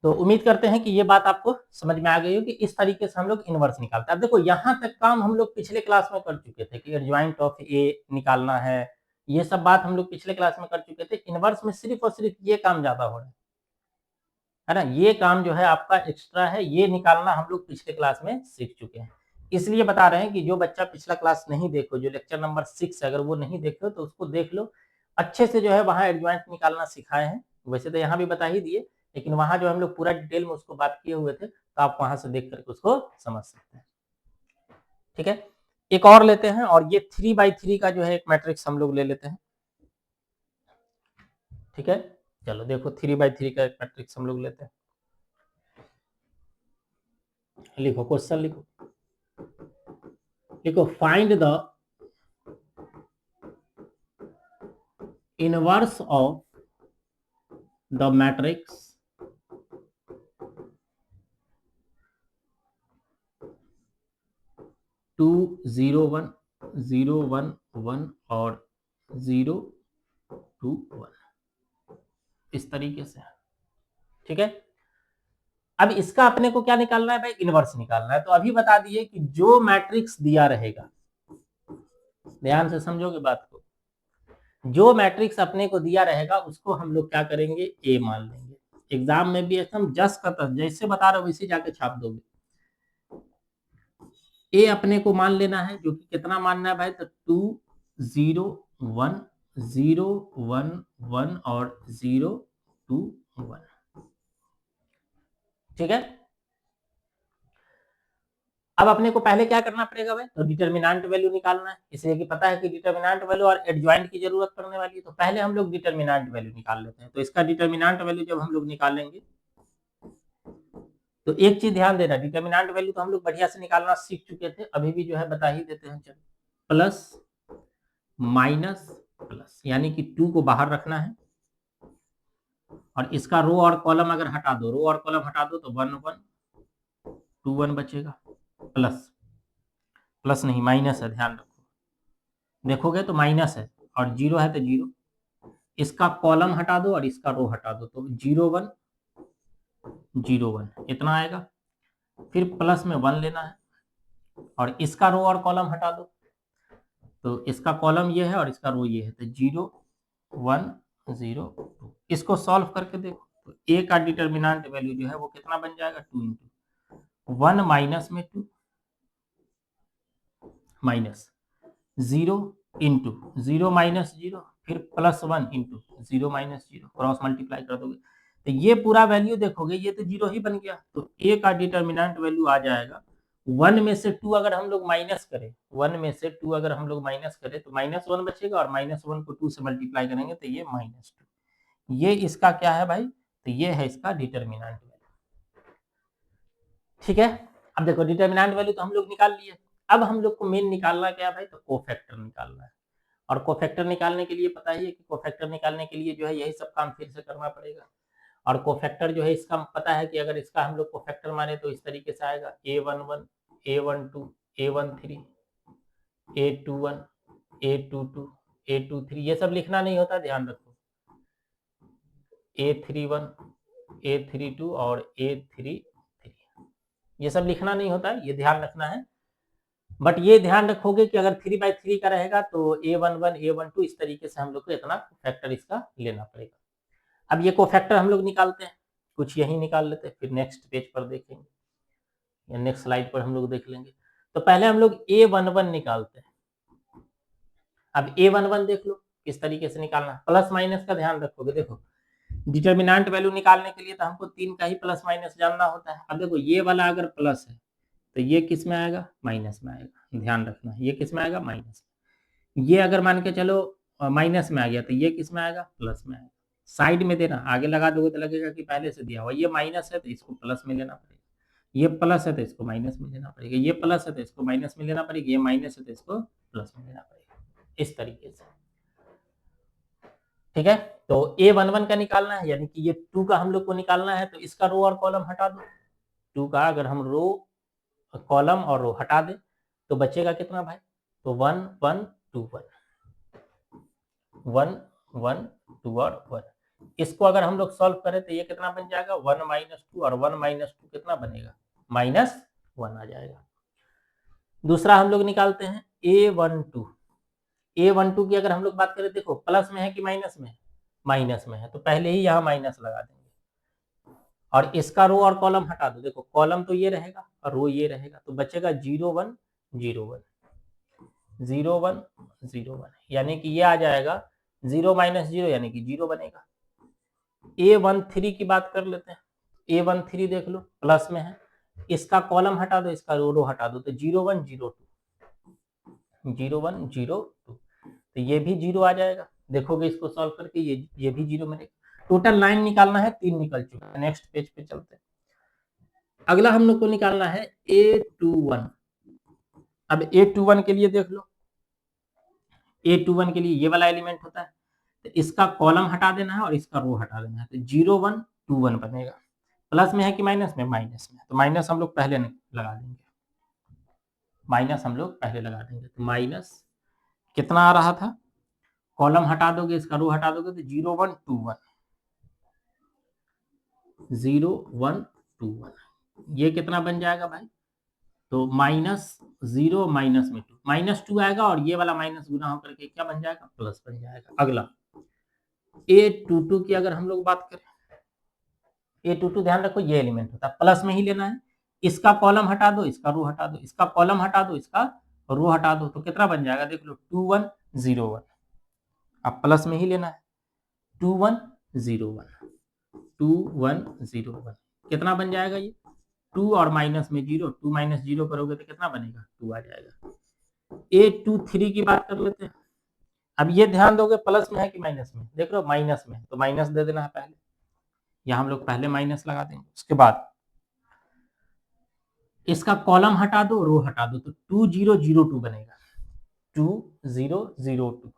तो उम्मीद करते हैं कि ये बात आपको समझ में आ गई हो कि इस तरीके से हम लोग इनवर्स निकालते हैं। अब देखो यहाँ तक काम हम लोग पिछले क्लास में कर चुके थे कि एडजॉइंट ऑफ ए निकालना है, ये सब बात हम लोग पिछले क्लास में कर चुके थे। इनवर्स में सिर्फ और सिर्फ ये काम ज्यादा हो रहा है ना, ये काम जो है आपका एक्स्ट्रा है, ये निकालना हम लोग पिछले क्लास में सीख चुके हैं। इसलिए बता रहे हैं कि जो बच्चा पिछला क्लास नहीं देखो, जो लेक्चर नंबर 6 अगर वो नहीं देखे तो उसको देख लो, अच्छे से जो है वहां एडजॉइंट निकालना सिखाए हैं। वैसे तो यहाँ भी बता ही दिए, लेकिन वहां जो हम लोग पूरा डिटेल में उसको बात किए हुए थे, तो आप वहां से देख करके उसको समझ सकते हैं। ठीक है, एक और लेते हैं, और ये 3/3 का जो है एक मैट्रिक्स हम लोग ले लेते हैं। ठीक है, चलो देखो 3/3 का एक मैट्रिक्स हम लोग लेते हैं। लिखो क्वेश्चन, लिखो find the inverse of the matrix 2 0 1 0 1 1 और 0 2 1, इस तरीके से। ठीक है, अब इसका अपने को क्या निकालना है भाई, इनवर्स निकालना है। तो अभी बता दिए कि जो मैट्रिक्स दिया रहेगा, ध्यान से समझोगे बात को, जो मैट्रिक्स अपने को दिया रहेगा उसको हम लोग क्या करेंगे, ए मान लेंगे। एग्जाम में भी एकदम जस का तस जैसे बता रहे हो वैसे जाके छाप दोगे। ए अपने को मान लेना है, जो कि कितना मानना है भाई, तो 2 0 1 0 1 1 और 0 2 1। ठीक है, अब अपने को पहले क्या करना पड़ेगा भाई, तो डिटर्मिनेंट वैल्यू निकालना है, इसलिए कि पता है कि डिटर्मिनेंट वैल्यू और एडजॉइंट की जरूरत पड़ने वाली है। तो पहले हम लोग डिटर्मिनेंट वैल्यू निकाल लेते हैं। तो इसका डिटर्मिनेंट वैल्यू जब हम लोग निकालेंगे तो एक चीज ध्यान देना, डिटर्मिनेंट वैल्यू तो हम लोग बढ़िया से निकालना सीख चुके थे, अभी भी जो है बता ही देते हैं। चलो, प्लस माइनस प्लस, यानी कि 2 को बाहर रखना है, और इसका रो और कॉलम अगर हटा दो, रो और कॉलम हटा दो तो 1 1 2 1 बचेगा। प्लस प्लस नहीं माइनस है, ध्यान रखो, देखोगे तो माइनस है, और 0 है तो 0, इसका कॉलम हटा दो और इसका रो हटा दो तो 0 1 0 1, इतना आएगा। फिर प्लस में 1 लेना है, और इसका रो और कॉलम हटा दो, तो इसका कॉलम ये है और इसका रो ये है, तो 0 1 0 2। इसको सॉल्व करके देखो तो ए का डिटर्मिनेंट वैल्यू जो है वो कितना बन जाएगा, 2 इंटू 1 माइनस में 2 माइनस 0 इंटू 0 माइनस 0 फिर plus 1 into 0 minus 0, cross multiply कर दोगे तो ये पूरा वैल्यू देखोगे ये तो 0 ही बन गया। तो ए का डिटर्मिनेंट वैल्यू आ जाएगा 1 में से 2 अगर हम लोग माइनस करें, 1 में से 2 अगर हम लोग माइनस करें तो -1 बचेगा और -1 को 2 से मल्टीप्लाई करेंगे तो ये -2। ये इसका क्या है भाई, तो ये है इसका डिटर्मिनेंट वैल्यू। ठीक है, अब देखो डिटर्मिनेंट वैल्यू तो हम लोग निकाल लिए। अब हम लोग को मेन निकालना क्या है भाई, तो कोफैक्टर निकालना है। और कोफैक्टर निकालने के लिए पता ही है कि कोफैक्टर निकालने के लिए जो है यही सब काम फिर से करना पड़ेगा। और कोफैक्टर जो है इसका पता है कि अगर इसका हम लोग कोफैक्टर माने तो इस तरीके से आएगा A11 A12 A13 A21 A22 A23। ये सब लिखना नहीं होता, ध्यान रखो, A31 A32 और A33 ये सब लिखना नहीं होता, ये ध्यान रखना है। बट ये ध्यान रखोगे कि अगर 3/3 का रहेगा तो A11 A12 इस तरीके से हम लोग को इतना फैक्टर इसका लेना पड़ेगा। अब ये कोफैक्टर हम लोग निकालते हैं, कुछ यही निकाल लेते हैं, फिर नेक्स्ट पेज पर देखेंगे या नेक्स्ट स्लाइड पर हम लोग देख लेंगे। तो पहले हम लोग A11 निकालते हैं। अब A11 देख लो किस तरीके से निकालना, प्लस माइनस का ध्यान रखोगे। देखो डिटर्मिनेंट वैल्यू निकालने के लिए तो हमको 3 का ही प्लस माइनस जानना होता है। अब देखो ये वाला अगर प्लस है तो ये किस में आएगा, माइनस में आएगा, ध्यान रखना ये किस में आएगा, माइनस में। ये अगर मान के चलो माइनस में आ गया तो ये किस में आएगा, प्लस में आएगा। साइड में देना, आगे लगा दोगे तो लगेगा कि पहले से दिया हुआ। ये माइनस है तो इसको प्लस में लेना पड़ेगा, ये प्लस है तो इसको माइनस में लेना पड़ेगा, ये प्लस है तो इसको माइनस में लेना पड़ेगा, ये माइनस है तो इसको प्लस में लेना पड़ेगा, इस तरीके से। ठीक है, तो A11 का निकालना है, यानी कि ये 2 का हम लोग को निकालना है, तो इसका रो और कॉलम हटा दो। 2 का अगर हम रो कॉलम और रो हटा दे तो बचेगा कितना भाई, तो 1 1 2 1 1 1 2 और 1। इसको अगर हम लोग सॉल्व करें तो ये कितना बन जाएगा, 1 -2 और 1 -2 कितना बनेगा, -1 आ जाएगा। दूसरा हम लोग निकालते हैं A12। A12 की अगर हम लोग बात करें, देखो प्लस में है कि माइनस में है, माइनस में है, तो पहले ही यहाँ माइनस लगा देंगे और इसका रो और कॉलम हटा दो। देखो कॉलम तो ये रहेगा और रो ये रहेगा, तो बचेगा 0 1 0 1 0 1 0 1, यानी कि ये आ जाएगा 0 -0 यानी कि 0 बनेगा। A13 की बात कर लेते हैं, A13 देख लो प्लस में है, इसका कॉलम हटा दो, इसका रो हटा दो, तो 0 1 0 2 0 1 0 2, तो ये भी 0 आ जाएगा। देखोगे इसको सॉल्व करके ये भी 0 मिलेगा। टोटल 9 निकालना है, 3 निकल चुका है। नेक्स्ट पेज पे चलते हैं। अगला हम लोग को निकालना है A21। अब A21 के लिए देख लो, A21 के लिए ये वाला एलिमेंट होता है, तो इसका कॉलम हटा देना है और इसका रो हटा देना है, तो 0 1 2 1 बनेगा। प्लस में है कि माइनस में, माइनस में, तो माइनस हम लोग पहले लगा देंगे, माइनस हम लोग पहले लगा देंगे। तो माइनस कितना आ रहा था, कॉलम हटा दोगे, इसका रो हटा दोगे, तो 0 1 2 1 0 1 2 1, ये कितना बन जाएगा भाई, तो -0 -2 -2 आएगा और ये वाला माइनस गुना होकर के क्या बन जाएगा, प्लस बन जाएगा। अगला A22 की अगर हम लोग बात करें, A22 ध्यान रखो ये एलिमेंट होता है, प्लस में ही लेना है। इसका कॉलम हटा दो, इसका रो हटा दो, इसका कॉलम हटा दो, इसका रो हटा दो, तो कितना बन जाएगा, देख लो 2 1 0 1। अब प्लस में ही लेना है, 2 1 0 1 2 1 0 1, कितना बन जाएगा ये, 2 और माइनस में 0, 2 - 0 करोगे तो कितना बनेगा, 2 आ जाएगा। A23 की बात कर लेते हैं। अब ये ध्यान दोगे प्लस में है कि माइनस में, देख लो माइनस में, तो माइनस दे देना है पहले, यहाँ हम लोग पहले माइनस लगा देंगे। उसके बाद इसका कॉलम हटा दो, रो हटा दो, तो 2 0 0 2 बनेगा, 2 0 0 2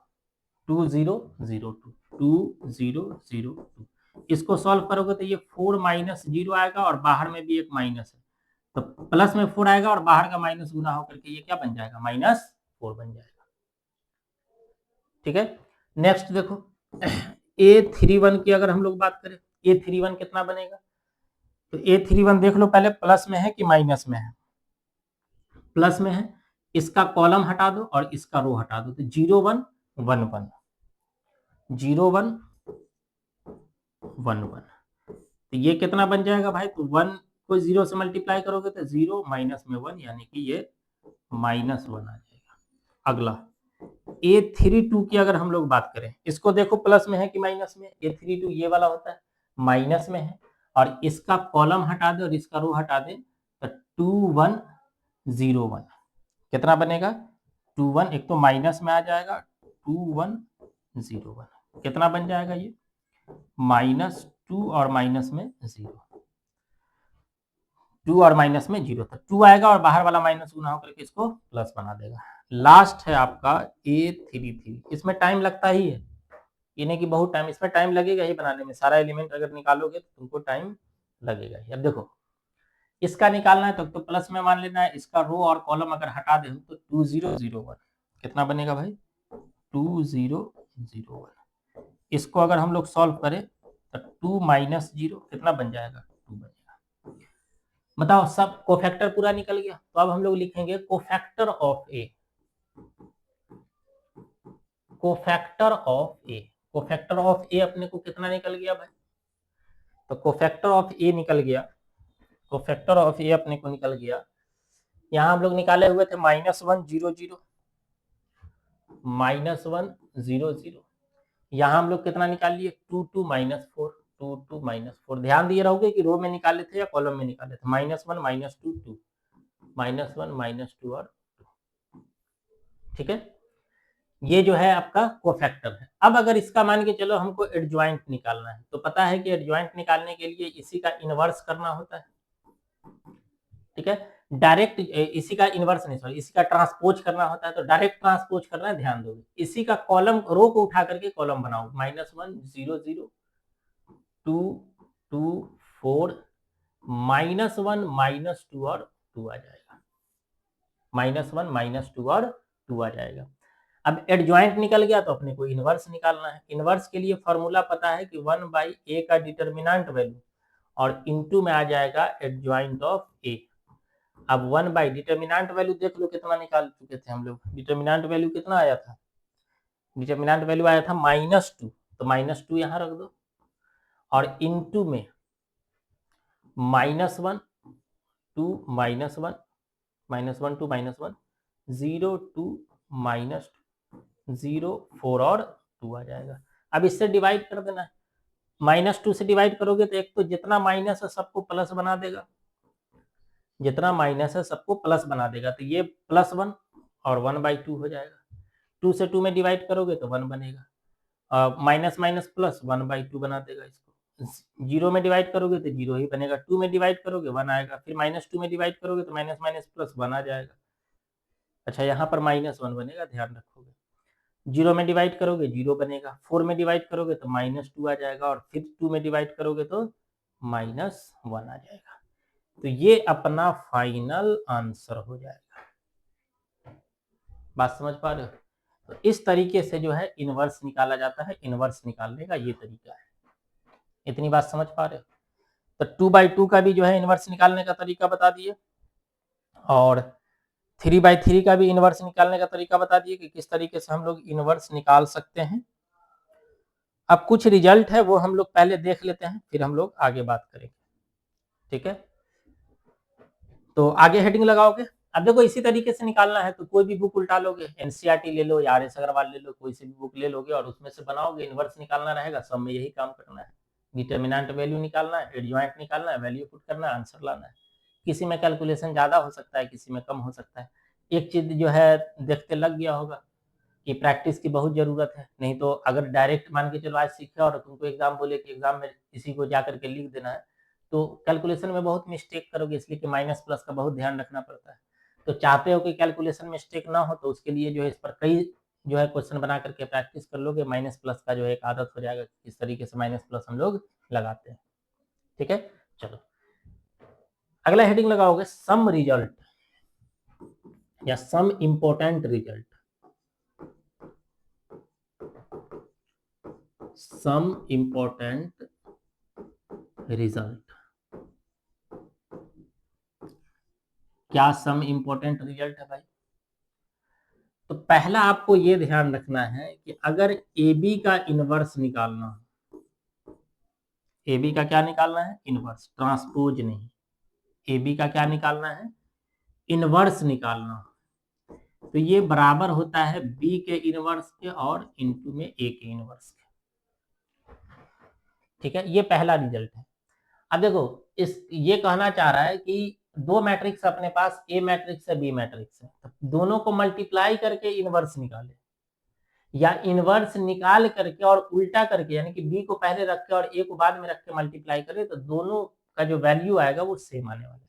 2 0 0 2 2 0 0 2। इसको सॉल्व करोगे तो ये 4 -0 आएगा और बाहर में भी एक माइनस है, तो प्लस में 4 आएगा और बाहर का माइनस गुना होकर के ये क्या बन जाएगा, -4 बन जाएगा। ठीक है, नेक्स्ट देखो A31 की अगर हम लोग बात करें, A31 कितना बनेगा, तो A31 देख लो पहले प्लस में है कि माइनस में है, प्लस में है, इसका कॉलम हटा दो और इसका रो हटा दो, तो 0 1 1 1 0 1 1 1, तो ये कितना बन जाएगा भाई, तो 1 को 0 से मल्टीप्लाई करोगे तो 0 माइनस में 1, यानी कि ये -1 आ जाएगा। अगला A32 की अगर हम लोग बात करें, इसको देखो प्लस में है कि माइनस में, A32 ये वाला होता है, माइनस में है, और इसका कॉलम हटा दे और इसका रो हटा दे, तो 2 1 0 1 कितना बनेगा, 2 1, एक तो माइनस में आ जाएगा, 2 1 0 1 कितना बन जाएगा ये, -2 और माइनस में 0, 2 और माइनस में 0, तो 2 आएगा और बाहर वाला माइनस गुना होकर के इसको प्लस बना देगा। लास्ट है आपका A33, इसमें टाइम लगता ही है, ये नहीं कि बहुत टाइम, इसमें टाइम लगेगा ही बनाने में, सारा एलिमेंट अगर निकालोगे तो तुमको टाइम लगेगा ही। अब देखो इसका निकालना है तो प्लस में मान लेना है, इसका रो और कॉलम अगर हटा दे तो 2 0 0 1 कितना बनेगा भाई, 2 0 0 1। इसको अगर हम लोग सॉल्व करें तो 2 माइनस 0 कितना बन जाएगा, 2 बनेगा। बताओ सब कोफैक्टर पूरा निकल गया, तो अब हम लोग लिखेंगे cofactor of A, cofactor of A, cofactor of A अपने को कितना निकल गया भाई, तो कोफैक्टर ऑफ ए निकल गया, कोफैक्टर ऑफ ए अपने को निकल गया, यहाँ हम लोग निकाले हुए थे -1 0 0 -1 0 0, यहाँ हम लोग कितना निकाल लिए 2 2 -4 2 2 -4, ध्यान दिए रहोगे कि रो में निकाले थे या कॉलम में निकाले थे, -1 -2 2 -1 -2 और 2, ठीक है, ये जो है आपका कोफैक्टर है। अब अगर इसका मान के चलो हमको एडजॉइंट निकालना है, तो पता है कि एडजॉइंट निकालने के लिए इसी का इनवर्स करना होता है, ठीक है, डायरेक्ट इसी का इनवर्स नहीं, सॉरी इसी का ट्रांसपोज करना होता है, तो डायरेक्ट ट्रांसपोज करना है, ध्यान दोगे, इसी का कॉलम रो को उठा करके कॉलम बनाओ, -1 0 0 2 2 4 -1 -2 और 2 आ जाएगा, -1 -2 और 2 आ जाएगा। अब एडजॉइंट निकल गया तो अपने को इनवर्स निकालना है, इनवर्स के लिए फॉर्मूला पता है कि 1/a का डिटर्मिनेंट वैल्यू और इनटू में आ जाएगा एडजॉइंट ऑफ a। अब 1 डिटर्मिनेंट वैल्यू देख लो कितना निकाल चुके थे हम लोग, डिटर्मिनेंट वैल्यू कितना आया था, डिटर्मिनेंट वैल्यू आया था -2, तो -2 यहाँ रख दो, और इनटू में -1 2 -1 -1 2 -1 0 2 -0 4 और 2 आ जाएगा। अब इससे डिवाइड कर देना है, -2 से डिवाइड करोगे तो एक तो जितना माइनस है सबको प्लस बना देगा, जितना माइनस है सबको प्लस बना देगा, तो ये +1 और 1/2 हो जाएगा, 2 से 2 में डिवाइड करोगे तो 1 बनेगा, माइनस माइनस प्लस 1/2 बना देगा इसको, 0 में डिवाइड करोगे तो 0 ही बनेगा, 2 में डिवाइड करोगे 1 आएगा, फिर -2 में डिवाइड करोगे तो माइनस माइनस प्लस 1 आ जाएगा। अच्छा यहाँ पर -1 बनेगा, ध्यान रखोगे, 0 में डिवाइड करोगे 0 बनेगा, 4 में डिवाइड करोगे तो -2 आ जाएगा, और फिर 2 में डिवाइड करोगे तो -1 आ जाएगा, तो ये अपना फाइनल आंसर हो जाएगा। बात समझ पा रहे हो, तो इस तरीके से जो है इनवर्स निकाला जाता है, इनवर्स निकालने का ये तरीका है, इतनी बात समझ पा रहे हो, तो 2/2 का भी जो है इनवर्स निकालने का तरीका बता दिए, और 3/3 का भी इनवर्स निकालने का तरीका बता दिए कि किस तरीके से हम लोग इनवर्स निकाल सकते हैं। अब कुछ रिजल्ट है वो हम लोग पहले देख लेते हैं, फिर हम लोग आगे बात करेंगे, ठीक है, तो आगे हेडिंग लगाओगे। अब देखो इसी तरीके से निकालना है तो कोई भी बुक उल्टा लोगे, एनसीईआरटी ले लो या RS अग्रवाल ले लो, कोई सी भी बुक ले लोगे और उसमें से बनाओगे, इनवर्स निकालना रहेगा, सब में यही काम करना है, डिटर्मिनेंट वैल्यू निकालना है, एडजॉइंट निकालना है, वैल्यू पुट करना है, आंसर लाना है। किसी में कैलकुलेशन ज्यादा हो सकता है, किसी में कम हो सकता है। एक चीज जो है देखते लग गया होगा कि प्रैक्टिस की बहुत जरूरत है, नहीं तो अगर डायरेक्ट मान के चलो आज सीखे और तुमको एग्जाम बोले कि एग्जाम में इसी को जाकर के लिख देना है, तो कैलकुलेशन में बहुत मिस्टेक करोगे, इसलिए कि माइनस प्लस का बहुत ध्यान रखना पड़ता है। तो चाहते हो कि कैलकुलेशन मिस्टेक ना हो, तो उसके लिए जो है इस पर कई जो है क्वेश्चन बना करके प्रैक्टिस कर लोगे, माइनस प्लस का जो है एक आदत हो जाएगा, इस तरीके से माइनस प्लस हम लोग लगाते हैं, ठीक है। चलो अगला हेडिंग लगाओगे, सम रिजल्ट या some important result, some important result. क्या सम इंपॉर्टेंट रिजल्ट है भाई, तो पहला आपको ये ध्यान रखना है कि अगर ए बी का इनवर्स निकालना, ए बी का क्या निकालना है, इनवर्स, ट्रांसपोज नहीं, ए बी का क्या निकालना है, इनवर्स निकालना, तो ये बराबर होता है बी के इनवर्स के और इनटू में ए के इनवर्स के। ठीक है, ये पहला रिजल्ट है। अब देखो ये कहना चाह रहा है कि दो मैट्रिक्स अपने पास, ए मैट्रिक्स है, बी मैट्रिक्स है, तो दोनों को मल्टीप्लाई करके इनवर्स निकाले, या इनवर्स निकाल करके और उल्टा करके, यानी कि बी को पहले रख के और ए को बाद में रख के मल्टीप्लाई करे, तो दोनों का जो वैल्यू आएगा वो सेम आने वाला है।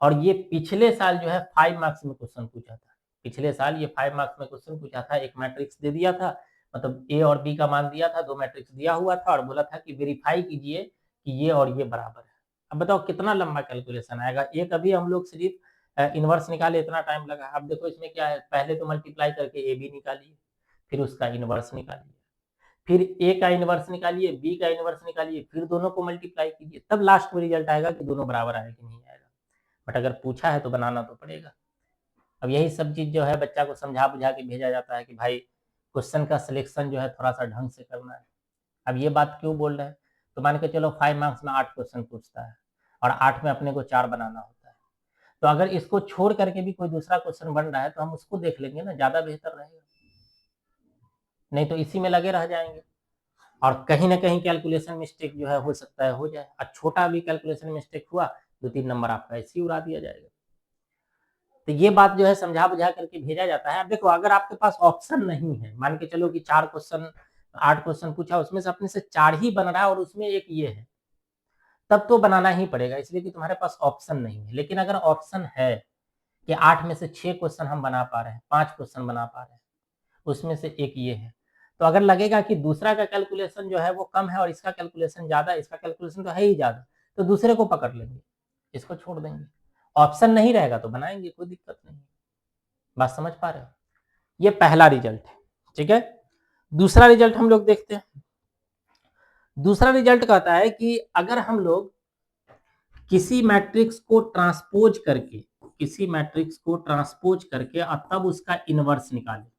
और ये पिछले साल जो है 5 मार्क्स में क्वेश्चन पूछा था, पिछले साल ये 5 मार्क्स में क्वेश्चन पूछा था। एक मैट्रिक्स दे दिया था, मतलब ए और बी का मान दिया था, दो मैट्रिक्स दिया हुआ था और बोला था कि वेरीफाई कीजिए कि ये और ये बराबर है। अब बताओ कितना लंबा कैलकुलेशन आएगा, एक अभी हम लोग सिर्फ इनवर्स निकाले, इतना टाइम लगा। अब देखो इसमें क्या है, पहले तो मल्टीप्लाई करके ए बी निकालिए, फिर उसका इनवर्स निकालिए, फिर ए का इनवर्स निकालिए, बी का इनवर्स निकालिए, फिर दोनों को मल्टीप्लाई कीजिए, तब लास्ट में रिजल्ट आएगा कि दोनों बराबर आए कि नहीं आएगा। बट अगर पूछा है तो बनाना तो पड़ेगा। अब यही सब चीज जो है बच्चा को समझा बुझा के भेजा जाता है कि भाई क्वेश्चन का सिलेक्शन जो है थोड़ा सा ढंग से करना है। अब ये बात क्यों बोल रहे हैं, तो मान के चलो 5 मार्क्स में 8 क्वेश्चन पूछता है और 8 में अपने को 4 बनाना होता है, तो अगर इसको छोड़ करके भी कोई दूसरा क्वेश्चन बन रहा है तो हम उसको देख लेंगे ना, ज्यादा बेहतर रहेगा। नहीं तो इसी में लगे रह जाएंगे और कहीं ना कहीं कैलकुलेशन मिस्टेक जो है हो सकता है हो जाए, और छोटा भी कैलकुलेशन मिस्टेक हुआ 2-3 नंबर आपका ऐसे ही उड़ा दिया जाएगा। तो ये बात जो है समझा बुझा करके भेजा जाता है। अब देखो अगर आपके पास ऑप्शन नहीं है, मान के चलो कि 4 क्वेश्चन 8 क्वेश्चन पूछा, उसमें से अपने से 4 ही बन रहा है और उसमें एक ये है, तब तो बनाना ही पड़ेगा, इसलिए कि तुम्हारे पास ऑप्शन नहीं है। लेकिन अगर ऑप्शन है कि 8 में से 6 क्वेश्चन हम बना पा रहे हैं, 5 क्वेश्चन बना पा रहे हैं, उसमें से एक ये है, तो अगर लगेगा कि दूसरा का कैलकुलेशन जो है वो कम है और इसका कैलकुलेशन ज्यादा, इसका कैलकुलेशन तो है ही ज्यादा, तो दूसरे को पकड़ लेंगे, इसको छोड़ देंगे। ऑप्शन नहीं रहेगा तो बनाएंगे, कोई दिक्कत नहीं। बात समझ पा रहे हो? ये पहला रिजल्ट है। ठीक है, दूसरा रिजल्ट हम लोग देखते हैं। दूसरा रिजल्ट कहता है कि अगर हम लोग किसी मैट्रिक्स को ट्रांसपोज करके, किसी मैट्रिक्स को ट्रांसपोज करके और तब उसका इनवर्स निकाले,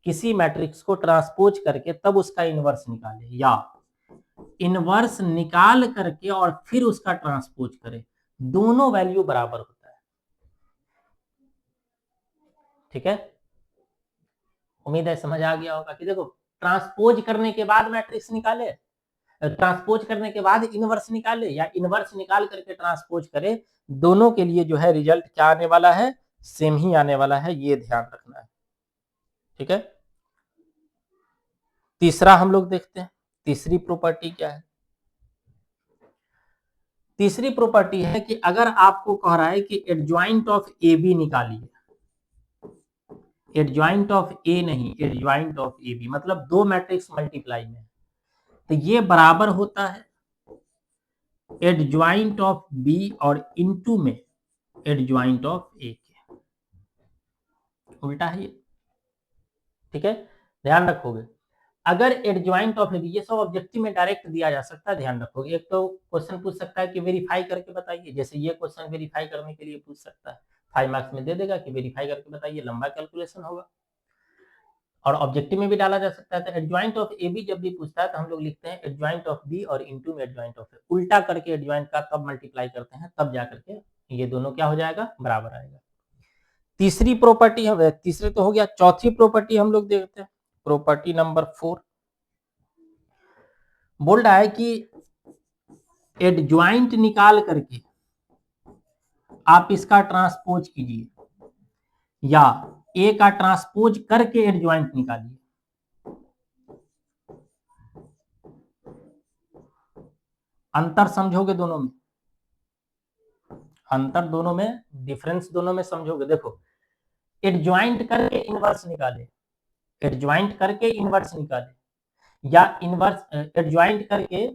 किसी मैट्रिक्स को ट्रांसपोज करके तब उसका इनवर्स निकाले, या इनवर्स निकाल करके और फिर उसका ट्रांसपोज करे, दोनों वैल्यू बराबर होता है। ठीक है, उम्मीद है समझ आ गया होगा कि देखो ट्रांसपोज करने के बाद मैट्रिक्स निकाले, ट्रांसपोज करने के बाद इनवर्स निकाले, या इनवर्स निकाल करके ट्रांसपोज करे, दोनों के लिए जो है रिजल्ट क्या आने वाला है, सेम ही आने वाला है, ये ध्यान रखना है। ठीक है, तीसरा हम लोग देखते हैं, तीसरी प्रॉपर्टी क्या है। तीसरी प्रॉपर्टी है कि अगर आपको कह रहा है कि एडजॉइंट ऑफ ए बी निकालिए, एडजॉइंट ऑफ ए नहीं, एडजॉइंट ऑफ ए बी, मतलब दो मैट्रिक्स मल्टीप्लाई में, तो ये बराबर होता है एडजॉइंट ऑफ बी और इनटू में एडजॉइंट ऑफ ए के, उल्टा है ये। ठीक है, ध्यान रखोगे। अगर एडजॉइंट ऑफ बी, ये सब ऑब्जेक्टिव में डायरेक्ट दिया जा सकता है, ध्यान रखोगे। एक तो क्वेश्चन पूछ सकता है कि वेरीफाई करके बताइए, जैसे ये क्वेश्चन वेरीफाई करने के लिए पूछ सकता है, 5 मार्क्स में दे देगा कि वेरीफाई करके बताइए, लंबा कैलकुलेशन होगा। और ऑब्जेक्टिव में भी डाला जा सकता है। तो एडजॉइंट ऑफ ए बी जब भी पूछता है तो हम लोग लिखते हैं एडजॉइंट ऑफ बी और इनटू में एडजॉइंट ऑफ ए, उल्टा करके एडजॉइंट का तब मल्टीप्लाई करते हैं, तब जा करके ये दोनों क्या हो जाएगा, बराबर आएगा। तीसरी प्रॉपर्टी हम, तीसरे तो हो गया, चौथी प्रॉपर्टी हम लोग देखते हैं, प्रॉपर्टी नंबर 4 बोल रहा है कि एडजॉइंट निकाल करके आप इसका ट्रांसपोज कीजिए, या ए का ट्रांसपोज करके एडजॉइंट निकालिए। अंतर समझोगे दोनों में, अंतर दोनों में, डिफरेंस दोनों में समझोगे। देखो एडजॉइंट करके इनवर्स निकाले, एडजॉइंट करके इनवर्स निकाले, या इनवर्स एडजॉइंट करके,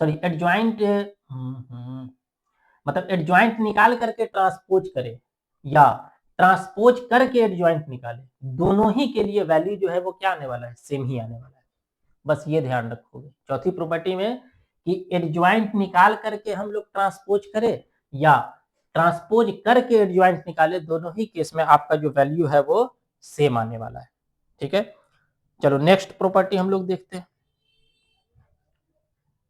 सॉरी एडजॉइंट मतलब एडजॉइंट निकाल करके ट्रांसपोज करे, या ट्रांसपोज करके एडजॉइंट निकाले, दोनों ही के लिए वैल्यू जो है वो क्या आने वाला है, सेम ही आने वाला है। बस ये ध्यान रखोगे चौथी प्रॉपर्टी में कि एडजॉइंट निकाल करके हम लोग ट्रांसपोज करें या ट्रांसपोज करके एडजॉइंट निकाले, दोनों ही केस में आपका जो वैल्यू है वो सेम आने वाला है। ठीक है, चलो नेक्स्ट प्रॉपर्टी हम लोग देखते हैं।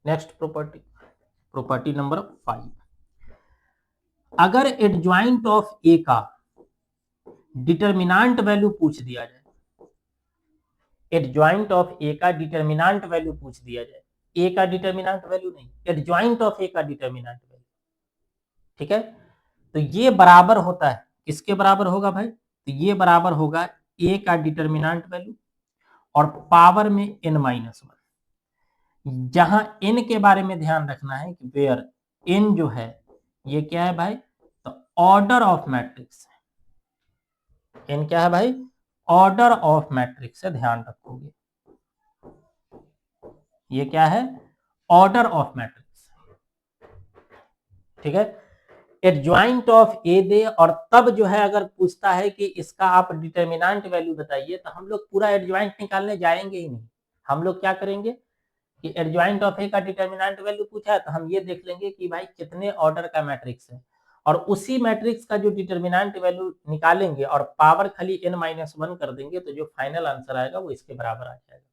नेक्स्ट प्रॉपर्टी नंबर 5, अगर एडजॉइंट ऑफ ए का डिटर्मिनांट वैल्यू पूछ दिया जाए, एडजॉइंट ऑफ ए का डिटर्मिनांट वैल्यू पूछ दिया जाए, ए का डिटर्मिनांट वैल्यू नहीं, एडजॉइंट ऑफ ए का डिटर्मिनांट वैल्यू, ठीक है, तो ये बराबर होता है, किसके बराबर होगा भाई, तो ये बराबर होगा ए का डिटर्मिनांट वैल्यू और पावर में n-1। जहां n के बारे में ध्यान रखना है कि वेयर n जो है ये क्या है भाई, तो ऑर्डर ऑफ मैट्रिक्स है। n क्या है भाई, ऑर्डर ऑफ मैट्रिक्स है, ध्यान रखोगे, ये क्या है, ऑर्डर ऑफ मैट्रिक्स। ठीक है, एडजॉइंट ऑफ ए दे और तब जो है अगर पूछता है कि इसका आप डिटर्मिनेंट वैल्यू बताइए, तो हम लोग पूरा एडजॉइंट निकालने जाएंगे ही नहीं। हम लोग क्या करेंगे कि एडजॉइंट ऑफ ए का डिटर्मिनेंट वैल्यू पूछा है तो हम ये देख लेंगे कि भाई कितने ऑर्डर का मैट्रिक्स है, और उसी मैट्रिक्स का जो डिटर्मिनेंट वैल्यू निकालेंगे और पावर खाली n-1 कर देंगे, तो जो फाइनल आंसर आएगा वो इसके बराबर आ जाएगा।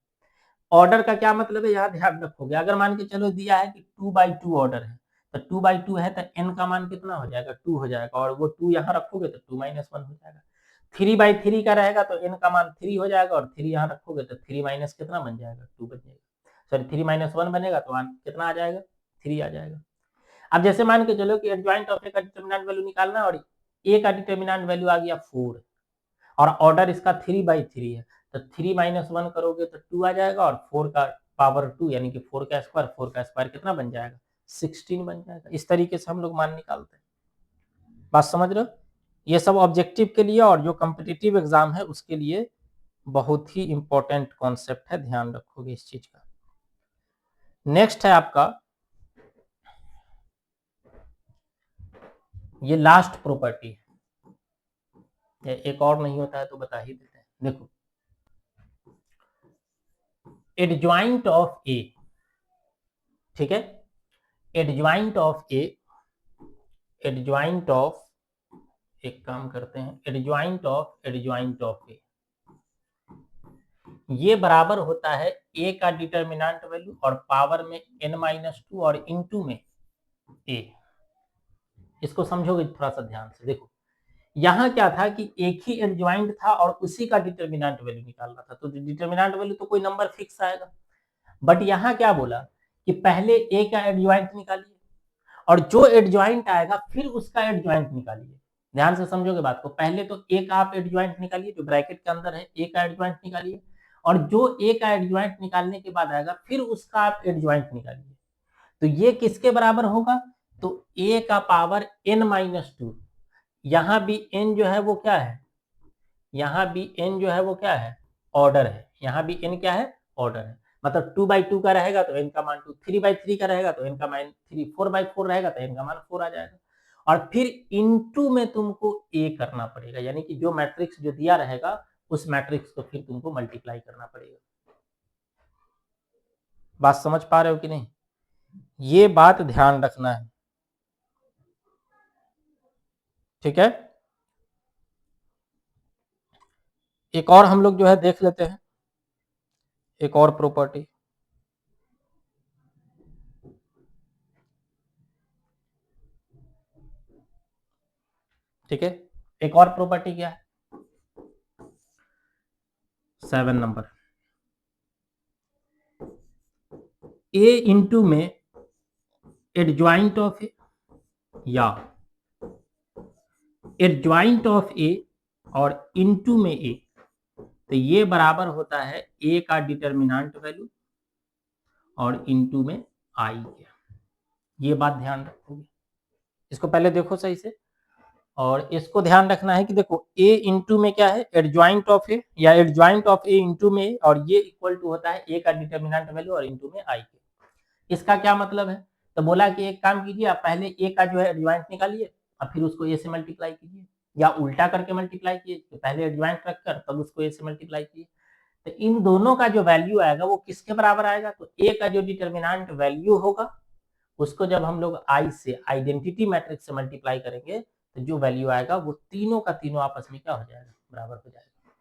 ऑर्डर का क्या मतलब है, यहाँ ध्यान रखोगे, अगर मान के चलो दिया है कि 2/2 ऑर्डर है, तो 2/2 है तो n का मान कितना हो जाएगा, 2 हो जाएगा, और वो 2 यहाँ रखोगे तो 2-1 हो जाएगा। 3/3 का रहेगा तो n का मान 3 हो जाएगा, और 3 यहाँ रखोगे तो 3 माइनस कितना बन जाएगा, 2 बन जाएगा, सॉरी 3-1 बनेगा तो कितना आ जाएगा, 3 आ जाएगा। अब जैसे मान के चलो कि एडजॉइंट ऑफ ए का डिटर्मिनेंट वैल्यू निकालना है और ए का डिटर्मिनेंट वैल्यू आ गया 4 और ऑर्डर इसका 3/3 है, तो 3-1 करोगे तो 2 आ जाएगा, और 4 का पावर 2 यानी कि 4 का स्क्वायर कितना बन जाएगा, 16 बन जाएगा। इस तरीके से हम लोग मान निकालते हैं। बात समझ रहे हो, ये सब ऑब्जेक्टिव के लिए और जो कॉम्पिटिटिव एग्जाम है उसके लिए बहुत ही इंपॉर्टेंट कॉन्सेप्ट है, ध्यान रखोगे इस चीज का। नेक्स्ट है आपका ये लास्ट प्रॉपर्टी है, एक और नहीं होता है तो बता ही देते हैं। देखो एडजॉइंट ऑफ ए, ठीक है, adjoint of A, adjoint of, एक काम करते हैं, एडजॉइंट ऑफ ए ये बराबर होता है ए का डिटर्मिनेंट वैल्यू और पावर में n-2 और इनटू में ए। इसको समझोगे थोड़ा सा ध्यान से, देखो यहां क्या था कि एक ही एडजॉइंट था और उसी का डिटर्मिनेंट वैल्यू निकालना था, तो डिटर्मिनेंट वैल्यू तो कोई नंबर फिक्स आएगा, बट यहां क्या बोला कि पहले ए का एडजॉइंट निकालिए और जो एडजॉइंट आएगा फिर उसका एडजॉइंट निकालिए। ध्यान से समझोगे बात को, पहले तो ए का आप एडजॉइंट निकालिए जो ब्रैकेट के अंदर है, ए का एडजॉइंट निकालिए, और जो ए का एडजॉइंट निकालने के बाद आएगा फिर उसका आप एडजॉइंट निकालिए। तो ये किसके बराबर होगा, तो ए का पावर n-2, यहां भी n जो है वो क्या है, यहां भी n जो है वो क्या है, ऑर्डर है, यहां भी n क्या है, ऑर्डर है, मतलब 2/2 का रहेगा तो n का मान 2, 3/3 का रहेगा तो n का मान 3, 4/4 रहेगा तो n का मान 4 आ जाएगा, और फिर इनटू में तुमको a करना पड़ेगा, यानी कि जो मैट्रिक्स जो दिया रहेगा उस मैट्रिक्स को फिर तुमको मल्टीप्लाई करना पड़ेगा। बात समझ पा रहे हो कि नहीं, ये बात ध्यान रखना है, ठीक है। एक और हम लोग जो है देख लेते हैं, एक और प्रॉपर्टी, ठीक है, एक और प्रॉपर्टी क्या है, 7 नंबर, ए इंटू में एडजॉइंट ऑफ ए या एडजॉइंट ऑफ ए और इनटू में ए, तो ये बराबर होता है ए का डिटर्मिनेंट वैल्यू और इनटू में आई के। ये बात ध्यान रखोगे, इसको पहले देखो सही से, और इसको ध्यान रखना है कि देखो a इंटू में क्या है, एडजॉइंट ऑफ ए या एडजॉइंट ऑफ ए इंटू में, और ये इक्वल टू होता है a का डिटर्मिनेंट वैल्यू और इनटू में आई के। इसका क्या मतलब है, तो बोला कि एक काम कीजिए, आप पहले a का जो है एडजॉइंट निकालिए और फिर उसको a से मल्टीप्लाई कीजिए, या उल्टा करके मल्टीप्लाई कीजिए, पहले एडजॉइंट रखकर तब उसको a से मल्टीप्लाई कीजिए, तो इन दोनों का जो वैल्यू आएगा वो किसके बराबर आएगा, तो a का जो डिटर्मिनेंट वैल्यू होगा उसको जब हम लोग i से आइडेंटिटी मैट्रिक्स से मल्टीप्लाई करेंगे तो जो वैल्यू आएगा वो तीनों का तीनों आपस में क्या हो जाएगा, बराबर हो जाएगा।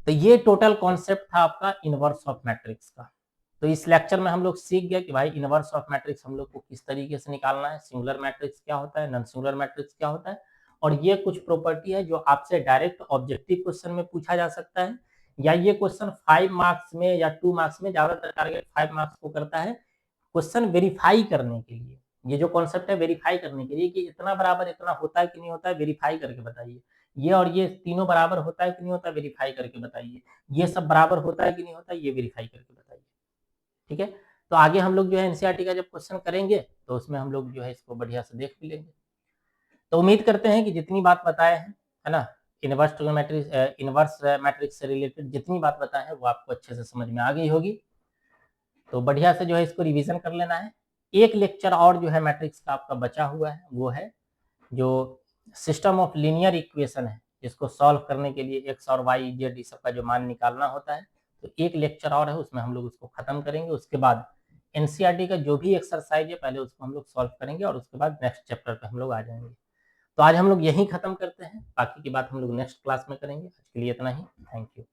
तो ये टोटल कॉन्सेप्ट था आपका इनवर्स ऑफ मैट्रिक्स का। तो इस लेक्चर में हम लोग सीख गए कि भाई इनवर्स ऑफ मैट्रिक्स हम लोग को किस तरीके से निकालना है, सिंगुलर मैट्रिक्स क्या होता है, नॉन सिंगुलर मैट्रिक्स क्या होता है, और ये कुछ प्रॉपर्टी है जो आपसे डायरेक्ट ऑब्जेक्टिव क्वेश्चन में पूछा जा सकता है, या ये क्वेश्चन 5 मार्क्स में या 2 मार्क्स में, ज्यादातर टारगेट 5 मार्क्स को करता है, क्वेश्चन वेरीफाई करने के लिए। ये जो कॉन्सेप्ट है वेरीफाई करने के लिए कि इतना बराबर इतना होता है कि नहीं होता है, वेरीफाई करके बताइए। ये और ये तीनों बराबर होता है कि नहीं होता, वेरीफाई करके बताइए। ये सब बराबर होता है कि नहीं होता, ये वेरीफाई करके बताइए। ठीक है, तो आगे हम लोग जो है एनसीईआरटी का जब क्वेश्चन करेंगे तो उसमें हम लोग जो है इसको बढ़िया से देख भी लेंगे। तो उम्मीद करते हैं कि जितनी बात बताए हैं, है ना, इनवर्स मैट्रिक्स से रिलेटेड जितनी बात बताए हैं वो आपको अच्छे से समझ में आ गई होगी। तो बढ़िया से जो है इसको रिवीजन कर लेना है। एक लेक्चर और जो है मैट्रिक्स का आपका बचा हुआ है, वो है जो सिस्टम ऑफ लीनियर इक्वेशन है, जिसको सॉल्व करने के लिए एक्स और वाई जेड इस सब का जो मान निकालना होता है। तो एक लेक्चर और है, उसमें हम लोग उसको खत्म करेंगे। उसके बाद एनसीईआरटी का जो भी एक्सरसाइज है पहले उसको हम लोग सॉल्व करेंगे और उसके बाद नेक्स्ट चैप्टर पे हम लोग आ जाएंगे। तो आज हम लोग यहीं खत्म करते हैं, बाकी की बात हम लोग नेक्स्ट क्लास में करेंगे। आज के लिए इतना ही, थैंक यू।